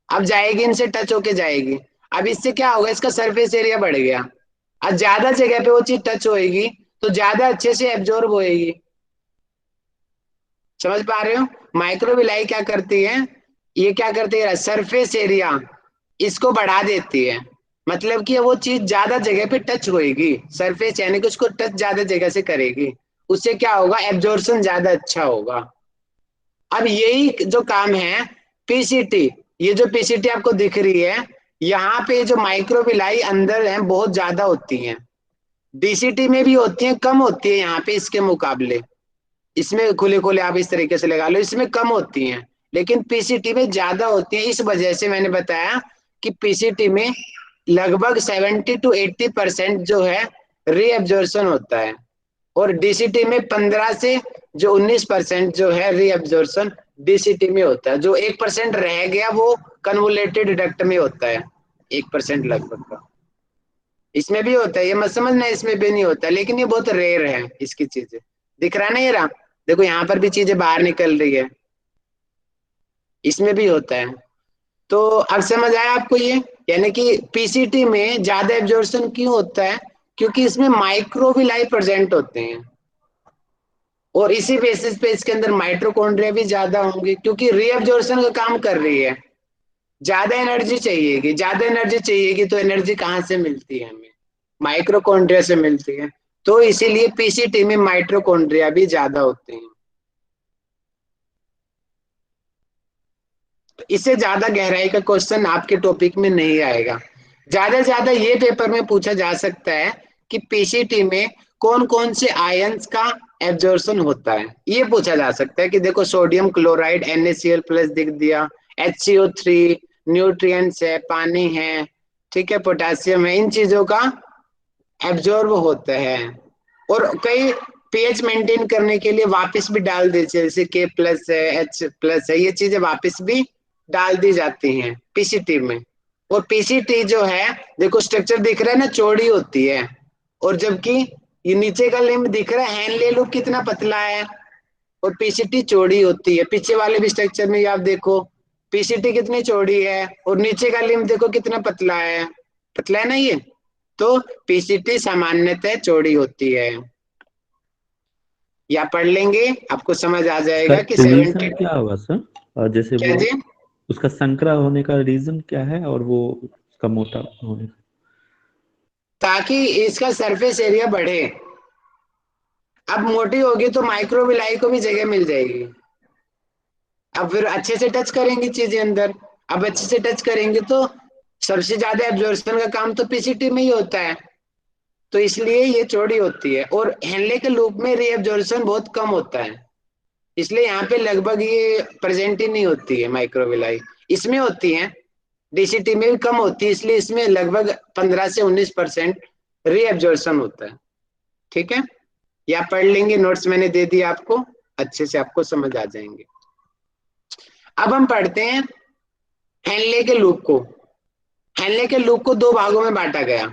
अब जाएगी, इनसे टच होके जाएगी। अब इससे क्या होगा, इसका सरफेस एरिया बढ़ गया। अब ज्यादा जगह पे वो चीज टच होएगी तो ज्यादा अच्छे से एब्जॉर्ब होएगी। समझ पा रहे हो? माइक्रोविलाई क्या करती है, ये क्या करती है, सरफेस एरिया इसको बढ़ा देती है। मतलब कि वो चीज ज्यादा जगह पे टच होएगी, सरफेस यानी कि उसको टच ज्यादा जगह से करेगी। उससे क्या होगा, एब्जॉर्प्शन ज्यादा अच्छा होगा। अब यही जो काम है पीसीटी, ये जो पीसीटी आपको दिख रही है, यहाँ पे जो माइक्रोविलाई अंदर है बहुत ज्यादा होती हैं। डीसीटी में भी होती हैं, कम होती है यहाँ पे इसके मुकाबले। इसमें खुले खुले आप इस तरीके से लगा लो, इसमें कम होती हैं, लेकिन पीसीटी में ज्यादा होती है। इस वजह से मैंने बताया कि पीसीटी में लगभग 70 to 80% जो है रीअब्जॉर्प्शन होता है, और डीसीटी में 15 से जो 19% जो है रीअब्जॉर्प्शन डीसीटी में होता है। जो 1% रह गया वो कन्वोलेटेड डक्ट में होता है, 1% लगभग का। इसमें भी होता है, ये मत समझना इसमें भी नहीं होता, लेकिन ये बहुत रेयर है इसकी चीजें। दिख रहा नहीं रहा, देखो यहाँ पर भी चीजें बाहर निकल रही है, इसमें भी होता है। तो अब समझ आया आपको ये, यानी कि पीसीटी में ज्यादा एब्जॉर्प्शन क्यों होता है, क्योंकि इसमें माइक्रोविलाई प्रेजेंट होते हैं, और इसी बेसिस पे इसके अंदर माइटोकॉन्ड्रिया भी ज्यादा होंगे, क्योंकि रीअब्जॉर्प्शन का काम कर रही है। ज्यादा एनर्जी चाहिएगी, ज्यादा एनर्जी चाहिएगी तो एनर्जी कहाँ से मिलती है हमें, माइक्रोकॉन्ड्रिया से मिलती है। तो इसीलिए पीसीटी में माइटोकॉन्ड्रिया भी ज्यादा होते हैं। तो इससे ज्यादा गहराई का क्वेश्चन आपके टॉपिक में नहीं आएगा। ज्यादा से ज्यादा ये पेपर में पूछा जा सकता है कि पीसीटी में कौन कौन से आयंस का एब्जॉर्प्शन होता है, ये पूछा जा सकता है। कि देखो सोडियम क्लोराइड NaCl प्लस दिख दिया, HCO3, न्यूट्रिएंट्स है, पानी है, ठीक है, पोटेशियम है, इन चीजों का एब्जॉर्ब होता है। और कई पीएच मेंटेन करने के लिए वापस भी डाल देते, जैसे K+ है, H+ है, ये चीजें वापस भी डाल दी जाती हैं पीसीटी में। और पीसीटी जो है, देखो स्ट्रक्चर दिख रहा है ना, चौड़ी होती है, और जबकि ये नीचे का लिम्ब दिख रहा है, हैंड ले लूप कितना पतला है, और पीसीटी चौड़ी होती है। पीछे वाले भी स्ट्रक्चर में आप देखो पीसीटी कितनी चौड़ी है, और नीचे का लिम्ब देखो कितना पतला है, पतला है ना ये। तो पीसीटी सामान्यतः चौड़ी होती है, या पढ़ लेंगे आपको समझ आ उसका जाएगा कि रीजन 70। क्या होगा सर? और जैसे क्या वो जी? उसका संकरा होने का रीजन क्या है, और वो उसका मोटा होने का? ताकि इसका सरफेस एरिया बढ़े। अब मोटी होगी तो माइक्रोविलाई को भी जगह मिल जाएगी, अब फिर अच्छे से टच करेंगी चीजें अंदर। अब अच्छे से टच करेंगे तो सबसे ज्यादा एब्जॉर्प्शन का काम तो पीसीटी में ही होता है, तो इसलिए ये चौड़ी होती है। और हेनले के लूप में रीअब्जॉर्प्शन बहुत कम होता है, इसलिए यहाँ पे लगभग ये प्रेजेंट ही नहीं होती है माइक्रोविलाई। इसमें होती है, डीसीटी में भी कम होती है, इसलिए इसमें लगभग 15 से 19% रीअब्जॉर्प्शन होता है। ठीक है, या पढ़ लेंगे, नोट्स मैंने दे दिए आपको, अच्छे से आपको समझ आ जाएंगे। अब हम पढ़ते हैं हेनले के लूप को। हेनले के लूप को दो भागों में बांटा गया।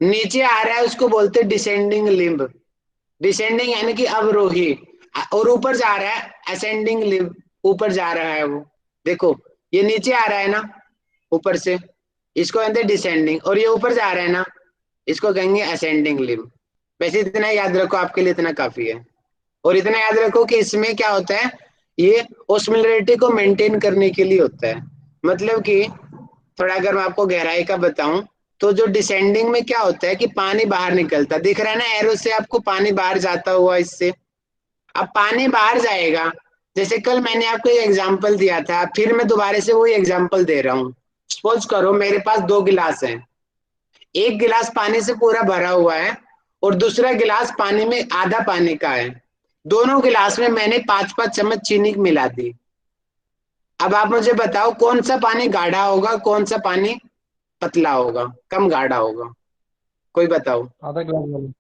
नीचे आ रहा है उसको बोलते हैं डिसेंडिंग लिम्ब, डिसेंडिंग यानी कि अवरोही, और ऊपर जा रहा है असेंडिंग लिम्ब, ऊपर जा रहा है वो। देखो ये नीचे आ रहा है ना ऊपर से, इसको कहते हैं डिसेंडिंग, और ये ऊपर जा रहा है ना, इसको कहेंगे असेंडिंग लिम्ब। वैसे इतना याद रखो, आपके लिए इतना काफी है। और इतना याद रखो कि इसमें क्या होता है, ये ओस्मोलरिटी को मेंटेन करने के लिए होता है। मतलब कि थोड़ा अगर मैं आपको गहराई का बताऊं, तो जो डिसेंडिंग में क्या होता है कि पानी बाहर निकलता, दिख रहा है ना एरो से आपको, पानी बाहर जाता हुआ इससे। अब पानी बाहर जाएगा, जैसे कल मैंने आपको एक एग्जांपल दिया था, फिर मैं दोबारा से वही एग्जांपल दे रहा हूँ। सपोज करो मेरे पास दो गिलास हैं, एक गिलास पानी से पूरा भरा हुआ है, और दूसरा गिलास पानी में आधा पानी का है। दोनों गिलास में मैंने 5-5 चम्मच चीनी मिला दी। अब आप मुझे बताओ कौन सा पानी गाढ़ा होगा, कौन सा पानी पतला होगा, कम गाढ़ा होगा, कोई बताओ? आधा गिलास वाला।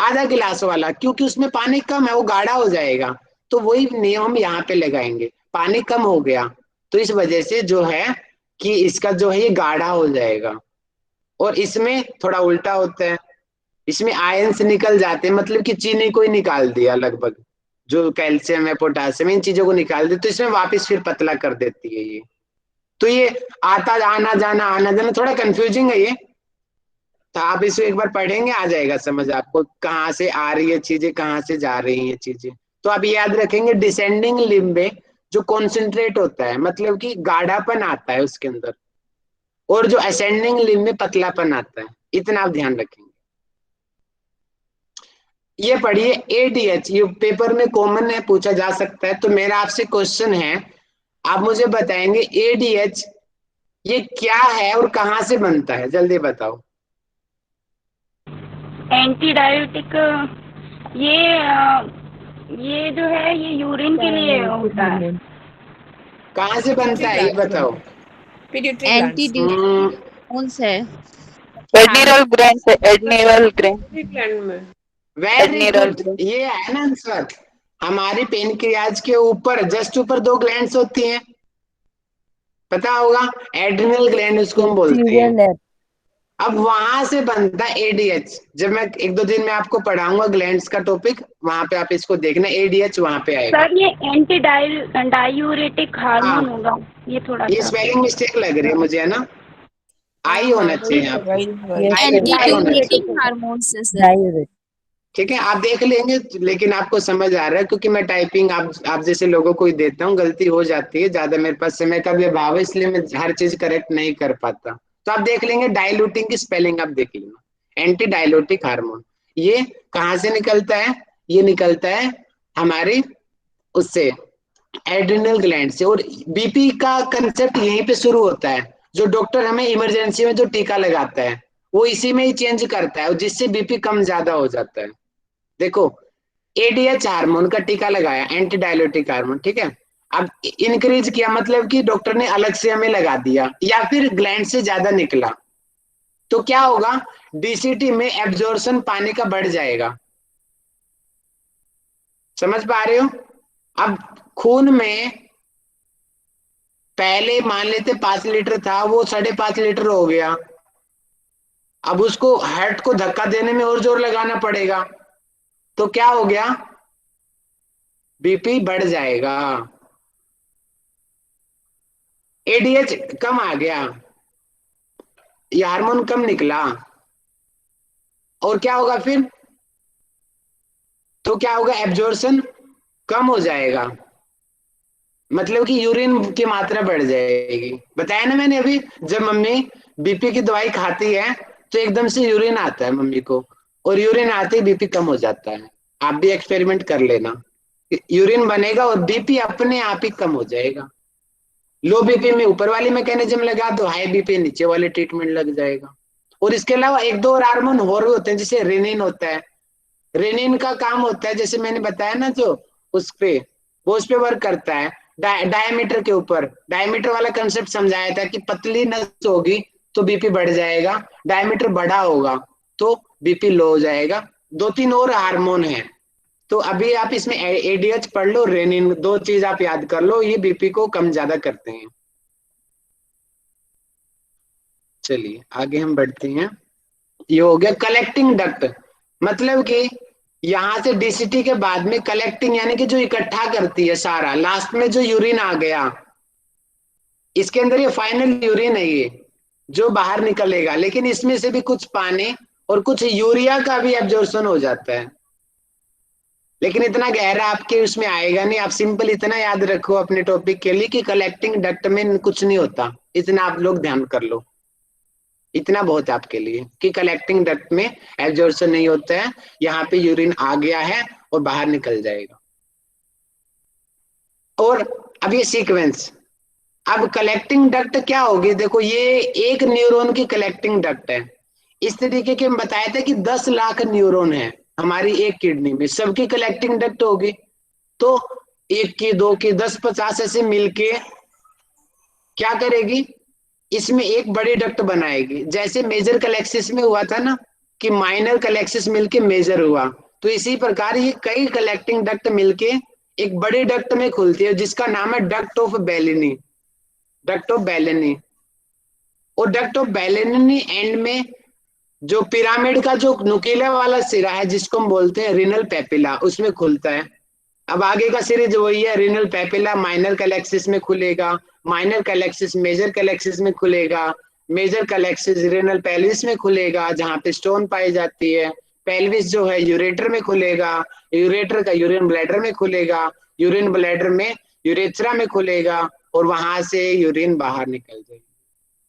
आधा गिलास वाला, क्योंकि उसमें पानी कम है, वो गाढ़ा हो जाएगा। तो वही नियम हम यहाँ पे लगाएंगे। पानी कम हो गया तो इस वजह से जो है कि इसका जो है ये गाढ़ा हो जाएगा, और इसमें थोड़ा उल्टा होता है, इसमें आयंस निकल जाते हैं, मतलब कि चीनी को ही निकाल दिया लगभग, जो कैल्शियम है पोटासियम इन चीजों को निकाल दिया, तो इसमें वापस फिर पतला कर देती है ये। तो ये आना जाना थोड़ा कंफ्यूजिंग है ये, तो आप इसको एक बार पढ़ेंगे आ जाएगा समझ आपको, कहाँ से आ रही है चीजें, कहाँ से जा रही है चीजें। तो आप याद रखेंगे डिसेंडिंग लिम्ब में जो कॉन्सेंट्रेट होता है, मतलब कि गाढ़ापन आता है उसके अंदर, और जो असेंडिंग लिम्ब में पतलापन आता है, इतना आप ध्यान रखेंगे। ये पढ़िए एडीएच, ये पेपर में कॉमन है, पूछा जा सकता है। तो मेरा आपसे क्वेश्चन है, आप मुझे बताएंगे एडीएच ये क्या है और कहाँ से बनता है, जल्दी बताओ। एंटी डायबिटिक, ये जो है ये यूरिन के लिए होता है। कहाँ से बनता है ये बताओ। पिट्यूटरी एंटी हम्म, ड्यूस है। एडनीरल ग्रैंड से, एडनीरल ग्रैंड, ग्लैंड में। वेरी एडनीरल गुड, ये है ना आंसर। हमारी पेनक्रियाज के ऊपर जस्ट ऊपर 2 ग्लैंड्स होती हैं, पता होगा, एड्रिनल ग्लैंड उसको हम बोलते हैं। अब वहां से बनता एडीएच, जब मैं 1-2 दिन में आपको पढ़ाऊंगा ग्लैंड्स का टॉपिक, वहां पे आप इसको देखना, एडीएच वहां पे आएगा। सर ये एंटी डायूरेटिक हार्मोन होगा, ये थोड़ा ये सा स्पेलिंग मिस्टेक लग रही है मुझे, है ना, आई होना चाहिए यहाँ पे, एंटी आई होना चाहिए। ड्यूरेटिक हार्मोन्स है सर। ठीक है, आप देख लेंगे, लेकिन आपको समझ आ रहा है, क्योंकि मैं टाइपिंग आप जैसे लोगों को ही देता हूँ, गलती हो जाती है, ज्यादा मेरे पास समय का भी अभाव है, इसलिए मैं हर चीज करेक्ट नहीं कर पाता। तो आप देख लेंगे, डाइल्यूटिंग की स्पेलिंग आप देख लेना, एंटी डाइल्यूटिक हार्मोन। ये कहाँ से निकलता है, ये निकलता है हमारे उससे एड्रिनल ग्लैंड से। और बीपी का कंसेप्ट यहीं पे शुरू होता है, जो डॉक्टर हमें इमरजेंसी में जो टीका लगाता है वो इसी में ही चेंज करता है, जिससे बीपी कम ज्यादा हो जाता है। देखो एडीएच हार्मोन का टीका लगाया, एंटी डायलिटिक हार्मोन, ठीक है, अब इंक्रीज किया, मतलब कि डॉक्टर ने अलग से हमें लगा दिया, या फिर ग्लैंड से ज्यादा निकला, तो क्या होगा, डीसीटी में एब्जॉर्प्शन पानी का बढ़ जाएगा। समझ पा रहे हो। अब खून में पहले मान लेते 5 लीटर था, वो 5.5 लीटर हो गया, अब उसको हार्ट को धक्का देने में और जोर लगाना पड़ेगा, तो क्या हो गया, बीपी बढ़ जाएगा, एडीएच कम आ गया, ये हार्मोन कम निकला, और क्या होगा फिर, तो क्या होगा, एब्जॉर्प्शन कम हो जाएगा, मतलब कि यूरिन की मात्रा बढ़ जाएगी। बताया ना मैंने अभी, जब मम्मी बीपी की दवाई खाती है तो एकदम से यूरिन आता है मम्मी को, और यूरिन आते ही बीपी कम हो जाता है। आप भी एक्सपेरिमेंट कर लेना, यूरिन बनेगा और बीपी अपने आप ही कम हो जाएगा। लो बीपी में ऊपर वाली मैकेनिज्म लगा दो, हाई बीपी नीचे वाले ट्रीटमेंट लग जाएगा। और इसके अलावा 1-2 और हार्मोन और भी होते हैं, जैसे रेनिन होता है, रेनिन का काम होता है, जैसे मैंने बताया ना, जो उस पे वो उस पे वर्क करता है डायमीटर के ऊपर। डायमीटर वाला कंसेप्ट समझाया था कि पतली नस होगी तो बीपी बढ़ जाएगा, डायमीटर बड़ा होगा तो बीपी लो हो जाएगा। 2-3 और हार्मोन है, तो अभी आप इसमें एडीएच पढ़ लो, रेनिन, 2 चीज आप याद कर लो, ये बीपी को कम ज्यादा करते हैं। चलिए आगे हम बढ़ते हैं। ये हो गया कलेक्टिंग डक्ट, मतलब कि यहाँ से डीसीटी के बाद में कलेक्टिंग, यानी कि जो इकट्ठा करती है सारा, लास्ट में जो यूरिन आ गया, इसके अंदर ये फाइनल यूरिन है ये जो बाहर निकलेगा, लेकिन इसमें से भी कुछ पानी और कुछ यूरिया का भी एब्जॉर्प्शन हो जाता है, लेकिन इतना गहरा आपके उसमें आएगा नहीं। आप सिंपल इतना याद रखो अपने टॉपिक के लिए कि कलेक्टिंग डक्ट में कुछ नहीं होता, इतना आप लोग ध्यान कर लो, इतना बहुत है आपके लिए कि कलेक्टिंग डक्ट में एब्जॉर्प्शन नहीं होता है, यहाँ पे यूरिन आ गया है और बाहर निकल जाएगा। और अब ये सीक्वेंस, अब कलेक्टिंग डक्ट क्या होगी, देखो ये एक न्यूरॉन की कलेक्टिंग डक्ट है। इस तरीके के हम बताए थे कि 10 लाख न्यूरॉन है हमारी एक किडनी में, सबकी कलेक्टिंग डक्ट होगी, तो 1 की 2 की 10-50 ऐसे मिलके क्या करेगी, इसमें एक बड़ी डक्ट बनाएगी। जैसे मेजर कलेक्सिस में हुआ था ना कि माइनर कलेक्सिस मिलके मेजर हुआ, तो इसी प्रकार ये कई कलेक्टिंग डक्ट मिलके एक बड़ी डक्ट में खुलती है जिसका नाम है duct of Bellini, duct of Bellini. और डक्ट ऑफ बेलिनी एंड में जो पिरामिड का जो नुकीला वाला सिरा है जिसको हम बोलते हैं रिनल पेपिला, उसमें खुलता है। अब आगे का सीरीज वही है, रिनल पेपिला माइनर कैलेक्सिस में खुलेगा, माइनर कैलेक्सिस मेजर कैलेक्सिस में खुलेगा, मेजर कैलेक्सिस रिनल पेल्विस में खुलेगा जहां पे स्टोन पाई जाती है, पेल्विस जो है यूरेटर में खुलेगा, यूरेटर का यूरिन ब्लैडर में खुलेगा, यूरिन ब्लैडर में यूरेथ्रा में खुलेगा और वहां से यूरिन बाहर निकल जाएगी।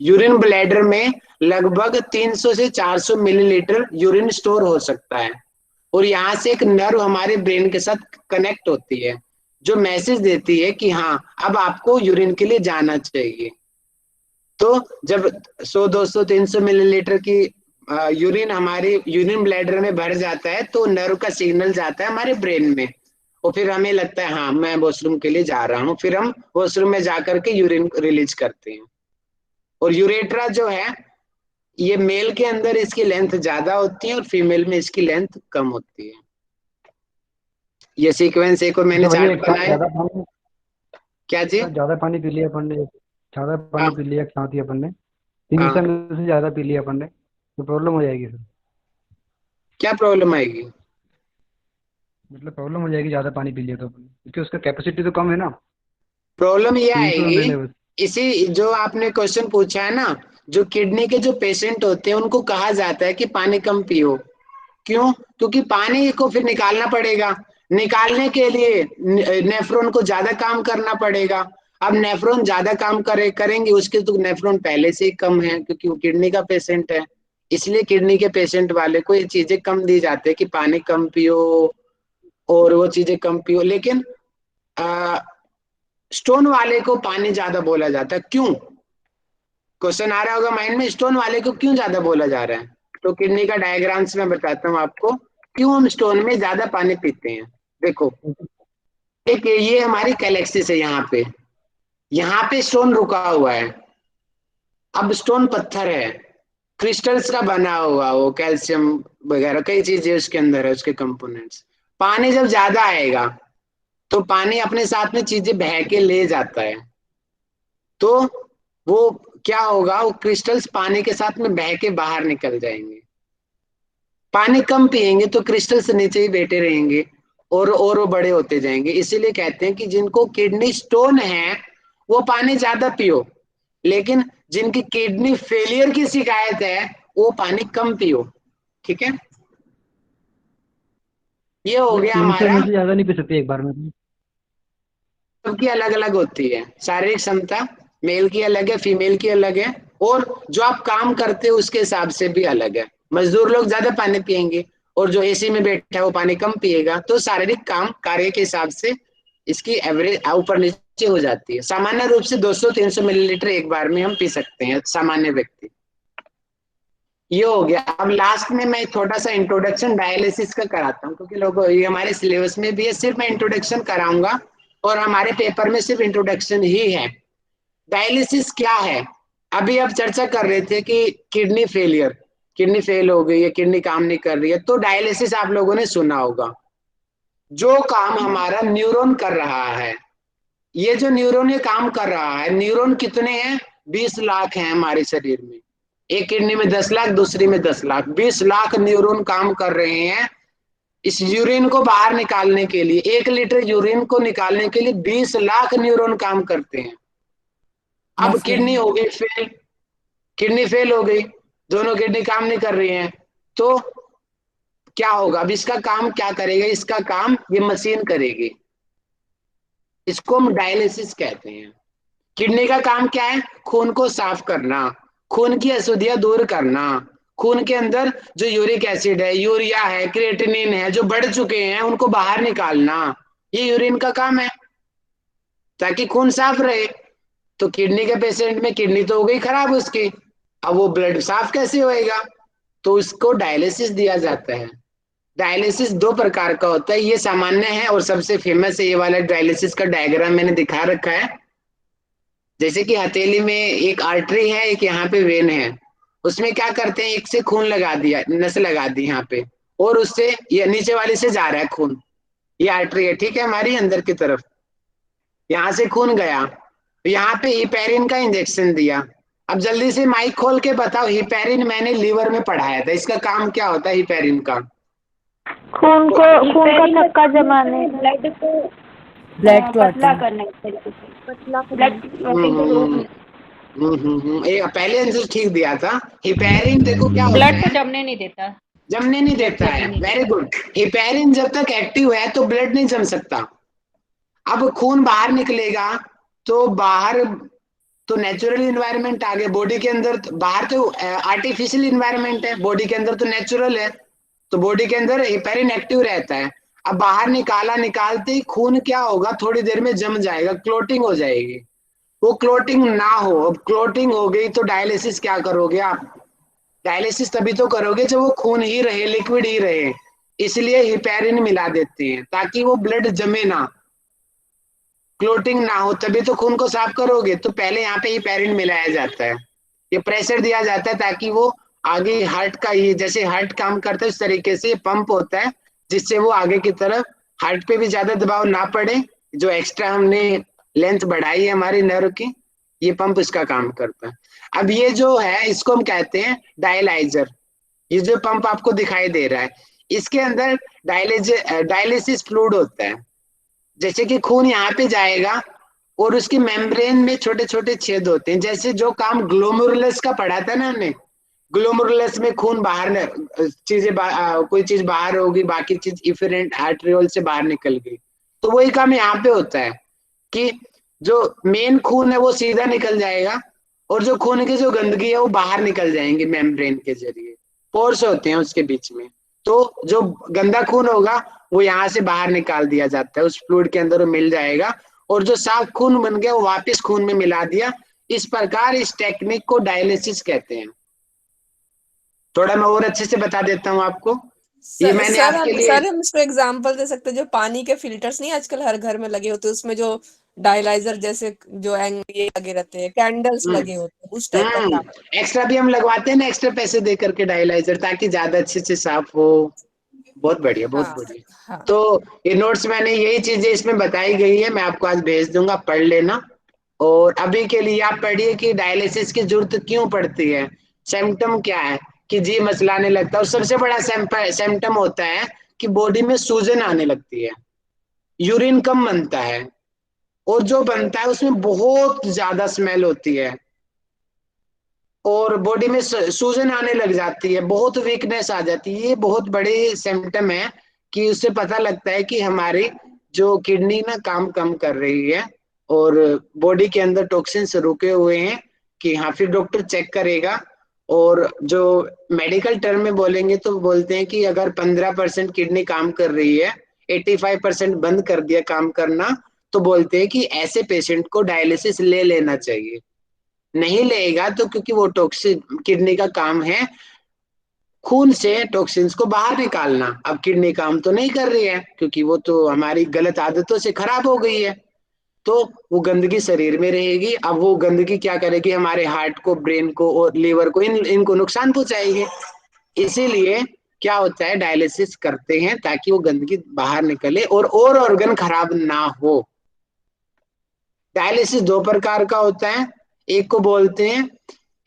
यूरिन ब्लैडर में लगभग 300 से 400 मिलीलीटर यूरिन स्टोर हो सकता है और यहाँ से एक नर्व हमारे ब्रेन के साथ कनेक्ट होती है जो मैसेज देती है कि हाँ अब आपको यूरिन के लिए जाना चाहिए। तो जब 100, 200, 300 मिलीलीटर की यूरिन हमारे यूरिन ब्लैडर में भर जाता है तो नर्व का सिग्नल जाता है हमारे ब्रेन में और फिर हमें लगता है हाँ मैं वॉशरूम के लिए जा रहा हूँ, फिर हम वॉशरूम में जाकर के यूरिन रिलीज करते हैं। और यूरेट्रा जो है ये मेल के अंदर इसकी लेंथ ज्यादा होती है और फीमेल में इसकी लेंथ कम होती है। ये सीक्वेंस एक और मैंने अच्छा भैया, चार्ट बनाया। ज्यादा पानी, क्या जी? ज्यादा पानी पी लिया अपन ने, ज्यादा पानी हाँ पी लिया, खाती अपन ने 3 हाँ, ml से ज्यादा पी लिया अपन ने तो प्रॉब्लम हो जाएगी सर? क्या प्रॉब्लम आएगी? मतलब प्रॉब्लम हो जाएगी ज्यादा पानी पी लिया तो अपन, क्योंकि उसका कैपेसिटी तो कम है ना, प्रॉब्लम ये 300 आएगी, ml है बस। इसी जो आपने क्वेश्चन पूछा है ना, जो किडनी के जो पेशेंट होते हैं उनको कहा जाता है कि पानी कम पियो। क्यों? क्योंकि पानी को फिर निकालना पड़ेगा, निकालने के लिए नेफ्रॉन को ज्यादा काम करना पड़ेगा। अब नेफ्रॉन ज्यादा काम करेंगे, उसके तो नेफ्रॉन पहले से ही कम है क्योंकि वो किडनी का पेशेंट है। इसलिए किडनी के पेशेंट वाले को ये चीजें कम दी जाती है कि पानी कम पियो और वो चीजें कम पियो। लेकिन स्टोन वाले को पानी ज्यादा बोला जाता है। क्यों? क्वेश्चन आ रहा होगा माइंड में, स्टोन वाले को क्यों ज्यादा बोला जा रहा है? तो किडनी का डायग्राम्स में बताता हूँ आपको क्यों हम स्टोन में ज्यादा पानी पीते हैं। देखो, एक ये हमारी कैलेक्सिस है, यहाँ पे स्टोन रुका हुआ है। अब स्टोन पत्थर है, क्रिस्टल्स का बना हुआ, वो कैल्शियम वगैरह कई चीजें उसके अंदर है, उसके कंपोनेंट्स। पानी जब ज्यादा आएगा तो पानी अपने साथ में चीजें बह के ले जाता है, तो वो क्या होगा, वो क्रिस्टल्स पानी के साथ में बह के बाहर निकल जाएंगे। पानी कम पिएंगे तो क्रिस्टल्स नीचे ही बैठे रहेंगे और वो बड़े होते जाएंगे। इसीलिए कहते हैं कि जिनको किडनी स्टोन है वो पानी ज्यादा पियो, लेकिन जिनकी किडनी फेलियर की शिकायत है वो पानी कम पियो। ठीक है, ये हो मतलब गया 300 हमारा। ml से ज्यादा नहीं पी सकते एक बार में? सबकी अलग अलग होती है शारीरिक क्षमता, मेल की अलग है, फीमेल की अलग है, और जो आप काम करते हो उसके हिसाब से भी अलग है। मजदूर लोग ज्यादा पानी पिएंगे और जो एसी में बैठा है वो पानी कम पिएगा। तो शारीरिक काम कार्य के हिसाब से इसकी एवरेज ऊपर नीचे हो जाती है। सामान्य रूप से 200-300 मिलीलीटर एक बार में हम पी सकते हैं सामान्य व्यक्ति। ये हो गया। अब लास्ट में मैं थोड़ा सा इंट्रोडक्शन डायलिसिस का कराता हूँ क्योंकि लोगों ये हमारे सिलेबस में भी है, सिर्फ मैं इंट्रोडक्शन कराऊंगा और हमारे पेपर में सिर्फ इंट्रोडक्शन ही है। डायलिसिस क्या है? अभी आप चर्चा कर रहे थे कि किडनी फेलियर, किडनी फेल हो गई है, किडनी काम नहीं कर रही है, तो डायलिसिस आप लोगों ने सुना होगा। जो काम हमारा न्यूरॉन कर रहा है, ये जो न्यूरॉन ये काम कर रहा है, न्यूरॉन कितने हैं? 20 लाख हैं हमारे शरीर में। एक किडनी में 10 लाख, दूसरी में 10 लाख, 20 लाख न्यूरॉन काम कर रहे हैं इस यूरिन को बाहर निकालने के लिए। 1 लीटर यूरिन को निकालने के लिए 20 लाख न्यूरॉन काम करते हैं। अब किडनी हो गई फेल, किडनी फेल हो गई, दोनों किडनी काम नहीं कर रही हैं, तो क्या होगा? अब इसका काम क्या करेगा? इसका काम ये मशीन करेगी, इसको हम डायलिसिस कहते हैं। किडनी का काम क्या है? खून को साफ करना, खून की अशुद्धियां दूर करना, खून के अंदर जो यूरिक एसिड है, यूरिया है, क्रिएटिनिन है जो बढ़ चुके हैं उनको बाहर निकालना, ये यूरिन का काम है ताकि खून साफ रहे। तो किडनी के पेशेंट में किडनी तो हो गई खराब उसकी, अब वो ब्लड साफ कैसे होएगा? तो उसको डायलिसिस दिया जाता है। डायलिसिस 2 प्रकार का होता है, ये सामान्य है और सबसे फेमस है ये वाला डायलिसिस का डायग्राम मैंने दिखा रखा है। जैसे कि हथेली में एक आर्टरी है, एक यहाँ पे वेन है, उसमें क्या करते हैं, एक से खून लगा दिया, नस लगा दी यहाँ पे, और उससे ये नीचे वाले से जा रहा है खून, ये आर्टरी है, ठीक है, हमारी अंदर की तरफ, यहाँ से खून गया, यहाँ पे हिपेरिन का इंजेक्शन दिया। अब जल्दी से माइक खोल के बताओ, हिपेरिन मैंने लीवर में पढ़ाया था, इसका काम क्या होता है हिपेरिन का? खून का थक्का जमाने, ब्लड को ब्लड पतला क्लॉटिंग। करने के तरीके से, ब्लड क्लॉटिंग को रोकने, पहले आंसर ठीक दिया था। हिपेरिन देखो क्या होता ब्लड को है, जमने नहीं देता। जमने नहीं ब्लड देता जमने है, नहीं वेरी गुड। हिपेरिन जब तक एक्टिव है तो ब्लड नहीं जम सकता। अब खून बाहर निकलेगा तो बाहर तो नेचुरल इन्वायरमेंट आ गया, बॉडी के अंदर बाहर तो आर्टिफिशियल इन्वायरमेंट है, बॉडी के अंदर तो नेचुरल है, तो बॉडी के अंदर हिपेरिन एक्टिव रहता है। अब बाहर निकाला, निकालते ही खून क्या होगा, थोड़ी देर में जम जाएगा, क्लोटिंग हो जाएगी। वो क्लोटिंग ना हो, अब क्लोटिंग हो गई तो डायलिसिस क्या करोगे आप? डायलिसिस तभी तो करोगे जब वो खून ही रहे, लिक्विड ही रहे, इसलिए हिपेरिन मिला देते हैं ताकि वो ब्लड जमे ना, क्लोटिंग ना हो, तभी तो खून को साफ करोगे। तो पहले यहाँ पे हिपेरिन मिलाया जाता है, ये प्रेशर दिया जाता है ताकि वो आगे हार्ट का, ये जैसे हार्ट काम करता है उस तरीके से पंप होता है, जिससे वो आगे की तरफ हार्ट पे भी ज्यादा दबाव ना पड़े, जो एक्स्ट्रा हमने लेंथ बढ़ाई है हमारी नर्व की, ये पंप इसका काम करता है। अब ये जो है इसको हम कहते हैं डायलाइजर, ये जो पंप आपको दिखाई दे रहा है इसके अंदर डायलिसिस फ्लूइड होता है। जैसे कि खून यहाँ पे जाएगा और उसकी मेम्ब्रेन में छोटे छोटे छेद होते हैं, जैसे जो काम ग्लोमेरुलस का पढ़ा था ना हमने, ग्लोमेरुलस में खून बाहर कोई चीज बाहर होगी, बाकी चीज इफेरेंट आर्टरियोल से बाहर निकल गई, तो वही काम यहाँ पे होता है कि जो मेन खून है वो सीधा निकल जाएगा और जो खून की जो गंदगी है वो बाहर निकल जाएंगे मेम्ब्रेन के जरिए, पोर्स होते हैं उसके बीच में, तो जो गंदा खून होगा वो यहाँ से बाहर निकाल दिया जाता है, उस फ्लूइड के अंदर वो मिल जाएगा, और जो साफ खून बन गया वो वापस खून में मिला दिया। इस प्रकार इस टेक्निक को डायलिसिस कहते हैं। थोड़ा मैं और अच्छे से बता देता हूँ आपको, ये मैंने आपके लिए, सर हम इसको एग्जांपल दे सकते हैं, जो पानी के फिल्टर्स नहीं आजकल हर घर में लगे होते हैं, उसमें जो डायलाइजर जैसे जो ये लगे रहते हैं, कैंडल्स लगे होते हैं, उस टाइप का काम। एक्स्ट्रा भी हम लगवाते हैं ना, एक्स्ट्रा पैसे दे करके डायलाइजर, ताकि ज्यादा अच्छे से साफ हो। बहुत बढ़िया, बहुत हाँ बढ़िया। हाँ। तो ये नोट्स मैंने यही चीजें इसमें बताई गई है, मैं आपको आज भेज दूंगा, पढ़ लेना। और अभी के लिए आप पढ़िए कि डायलिसिस की जरूरत क्यों पड़ती है, सिम्टम क्या है कि जी मचलाने लगता है, और सबसे बड़ा सिम्टम होता है कि बॉडी में सूजन आने लगती है, यूरिन कम बनता है, और जो बनता है उसमें बहुत ज्यादा स्मेल होती है, और बॉडी में सूजन आने लग जाती है, बहुत वीकनेस आ जाती है। ये बहुत बड़े सिम्टम है कि उससे पता लगता है कि हमारी जो किडनी ना काम कम कर रही है और बॉडी के अंदर टॉक्सिन्स रुके हुए हैं, कि हाँ, फिर डॉक्टर चेक करेगा। और जो मेडिकल टर्म में बोलेंगे तो बोलते हैं कि अगर 15% किडनी काम कर रही है, 85% बंद कर दिया काम करना, तो बोलते हैं कि ऐसे पेशेंट को डायलिसिस ले लेना चाहिए। नहीं लेगा तो क्योंकि वो टॉक्सिन, किडनी का काम है खून से टॉक्सिन्स को बाहर निकालना, अब किडनी काम तो नहीं कर रही है क्योंकि वो तो हमारी गलत आदतों से खराब हो गई है, तो वो गंदगी शरीर में रहेगी। अब वो गंदगी क्या करेगी, हमारे हार्ट को, ब्रेन को और लीवर को, इनको नुकसान पहुंचाएगी। इसीलिए क्या होता है, डायलिसिस करते हैं ताकि वो गंदगी बाहर निकले और ऑर्गन खराब ना हो। डायलिसिस दो प्रकार का होता है, एक को बोलते हैं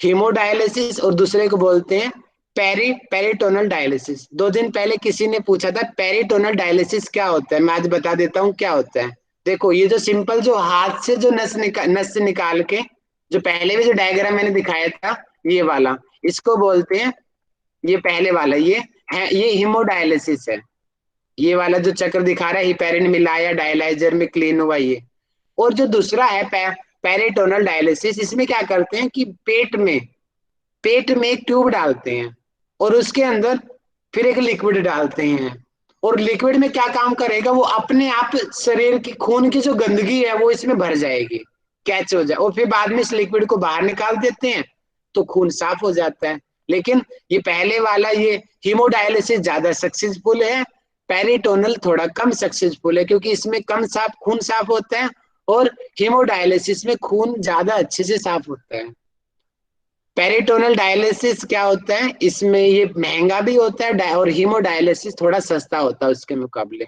हीमोडायलिसिस और दूसरे को बोलते हैं पेरिटोनल डायलिसिस। 2 दिन पहले किसी ने पूछा था पेरिटोनल डायलिसिस क्या होता है, मैं आज बता देता हूँ क्या होता है। देखो, ये जो सिंपल जो हाथ से जो नस से निकाल के, जो पहले भी जो डायग्राम मैंने दिखाया था ये वाला, इसको बोलते हैं, ये पहले वाला ये हीमोडायलिसिस है। ये वाला जो चक्र दिखा रहा है, हिपेरिन मिलाया डायलाइजर में क्लीन हुआ ये। और जो दूसरा है पेरिटोनल डायलिसिस, इसमें क्या करते हैं कि पेट में एक ट्यूब डालते हैं और उसके अंदर फिर एक लिक्विड डालते हैं, और लिक्विड में क्या काम करेगा, वो अपने आप शरीर की खून की जो गंदगी है वो इसमें भर जाएगी, कैच हो जाए, और फिर बाद में इस लिक्विड को बाहर निकाल देते हैं तो खून साफ हो जाता है। लेकिन ये पहले वाला, ये हीमोडायलिसिस ज्यादा सक्सेसफुल है, पेरिटोनल थोड़ा कम सक्सेसफुल है, क्योंकि इसमें कम खून साफ होता है और हीमोडायलिसिस में खून ज्यादा अच्छे से साफ होता है। पेरिटोनल डायलिसिस क्या होता है, इसमें ये महंगा भी होता है और हीमोडायलिसिस थोड़ा सस्ता होता है उसके मुकाबले।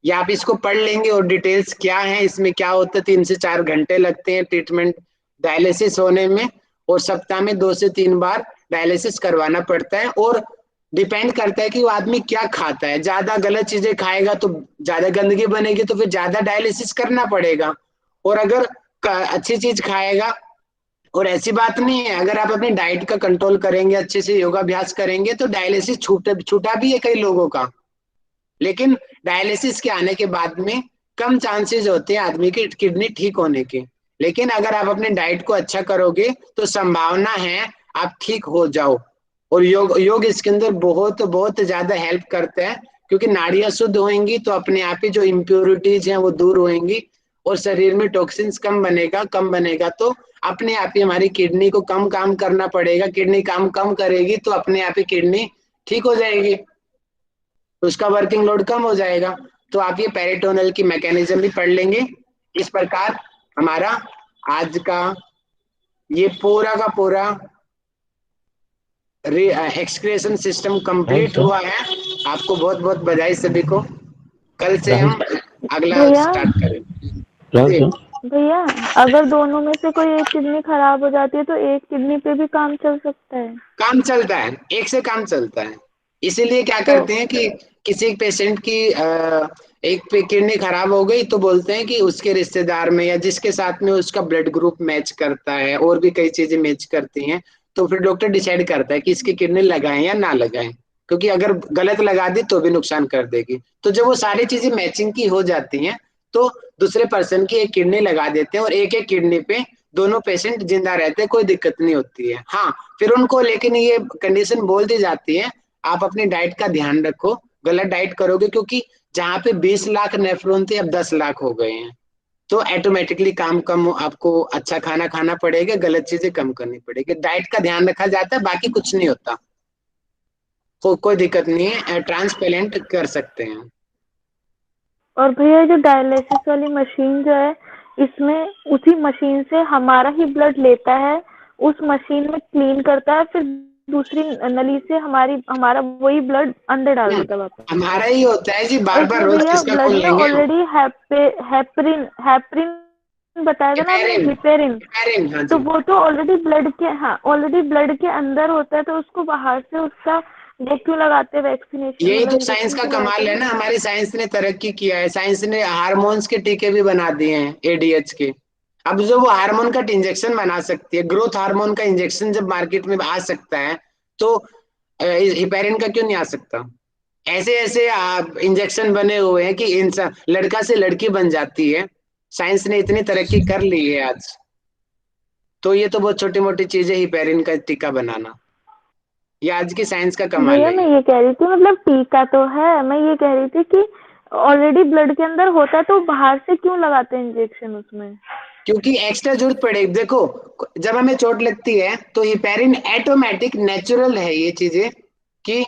या आप इसको पढ़ लेंगे और डिटेल्स क्या है इसमें क्या होता है। 3 से 4 घंटे लगते हैं ट्रीटमेंट डायलिसिस होने में, और सप्ताह में 2 से 3 बार डायलिसिस करवाना पड़ता है। और डिपेंड करता है कि वो आदमी क्या खाता है। ज्यादा गलत चीजें खाएगा तो ज्यादा गंदगी बनेगी, तो फिर ज्यादा डायलिसिस करना पड़ेगा। और अगर अच्छी चीज खाएगा, और ऐसी बात नहीं है, अगर आप अपनी डाइट का कंट्रोल करेंगे, अच्छे से योगाभ्यास करेंगे, तो डायलिसिस छूटा भी है कई लोगों का। लेकिन डायलिसिस के आने के बाद में कम चांसेस होते हैं आदमी की किडनी ठीक होने के। लेकिन अगर आप अपने डाइट को अच्छा करोगे तो संभावना है आप ठीक हो जाओ। और योग इसके अंदर बहुत बहुत ज्यादा हेल्प करता है, क्योंकि नाड़ियां शुद्ध होंगी तो अपने आप ही जो इम्प्योरिटीज हैं वो दूर होंगी, और शरीर में टॉक्सिन्स कम बनेगा तो अपने आप ही हमारी किडनी को कम काम करना पड़ेगा। किडनी काम कम करेगी तो अपने आप ही किडनी ठीक हो जाएगी, उसका वर्किंग लोड कम हो जाएगा। तो आप ये पेरिटोनल की मैकेनिज्म भी पढ़ लेंगे। इस प्रकार हमारा आज का ये पूरा का पूरा एक्सक्रेशन सिस्टम कंप्लीट सर। हुआ है। आपको बहुत बहुत बधाई सभी को। कल से राहुल हम अगला भैया स्टार्ट करें। राहुल जी, सर। भैया, अगर दोनों में से कोई एक किडनी खराब हो जाती है तो एक किडनी पे भी काम चल सकता है? काम चलता है, एक से काम चलता है। इसीलिए क्या तो करते हैं कि किसी पेशेंट की एक पे किडनी खराब हो गई तो बोलते हैं कि उसके रिश्तेदार में या जिसके साथ में उसका ब्लड ग्रुप मैच करता है, और भी कई चीजें मैच करती हैं, तो फिर डॉक्टर डिसाइड करता है कि इसकी किडनी लगाएं या ना लगाएं। क्योंकि अगर गलत लगा दी तो भी नुकसान कर देगी। तो जब वो सारी चीजें मैचिंग की हो जाती हैं तो दूसरे पर्सन की एक किडनी लगा देते हैं, और एक एक किडनी पे दोनों पेशेंट जिंदा रहते हैं, कोई दिक्कत नहीं होती है। हाँ, फिर उनको लेकिन ये कंडीशन बोल दी जाती है, आप अपनी डाइट का ध्यान रखो, गलत डाइट करोगे, क्योंकि जहाँ पे 20 लाख नेफ्रॉन थे अब 10 लाख हो गए हैं, तो ऑटोमेटिकली काम कम, आपको अच्छा खाना खाना पड़ेगा, गलत चीजें कम करनी पड़ेगी। डाइट का ध्यान रखा जाता है, बाकी कुछ नहीं होता। कोई दिक्कत नहीं है, ट्रांसपेरेंट कर सकते हैं। और भैया, जो डायलिसिस वाली मशीन जो है, इसमें उसी मशीन से हमारा ही ब्लड लेता है, उस मशीन में क्लीन करता है, फिर दूसरी नली से हमारा वही ब्लड अंदर डाल देता है वापस। हमारा ही होता है जी, और बार बार इसमें रोज भैया किसका ब्लड खून में लेंगे हम। ऑलरेडी हेपरिन बताया था ना आपने, हेपेरिन, हिपेरिन। हेपेरिन, हाँ तो जी। वो तो ऑलरेडी ब्लड के अंदर होता है, तो उसको बाहर से उसका ये क्यों लगाते हैं, वैक्सीनेशन यही मतलब तो साइंस इंजेक्शन का क्यों लगाते कमाल है हैं? ना, हमारी साइंस ने तरक्की किया है। साइंस ने हार्मोन्स के टीके भी बना दिए हैं, एडीएच के। अब जो वो हार्मोन का इंजेक्शन बना सकती है, ग्रोथ हार्मोन का इंजेक्शन जब मार्केट में आ सकता है, तो हिपेरिन का क्यों नहीं आ सकता। ऐसे ऐसे इंजेक्शन बने हुए हैं कि इंसान लड़का से लड़की बन जाती है। साइंस ने इतनी तरक्की कर ली है आज। तो ये तो बहुत छोटी मोटी चीज है, हिपेरिन का टीका बनाना, ये आज की साइंस का कमाल भैया, है। मैं ये कह रही थी, मतलब टीका तो है, मैं ये कह रही थी कि ऑलरेडी ब्लड के अंदर होता है तो बाहर से क्यों लगाते हैं इंजेक्शन उसमें? क्योंकि एक्स्ट्रा जरूरत पड़ेगी। देखो, जब हमें चोट लगती है तो हिपेरिन ऑटोमेटिक नेचुरल है ये चीजें, कि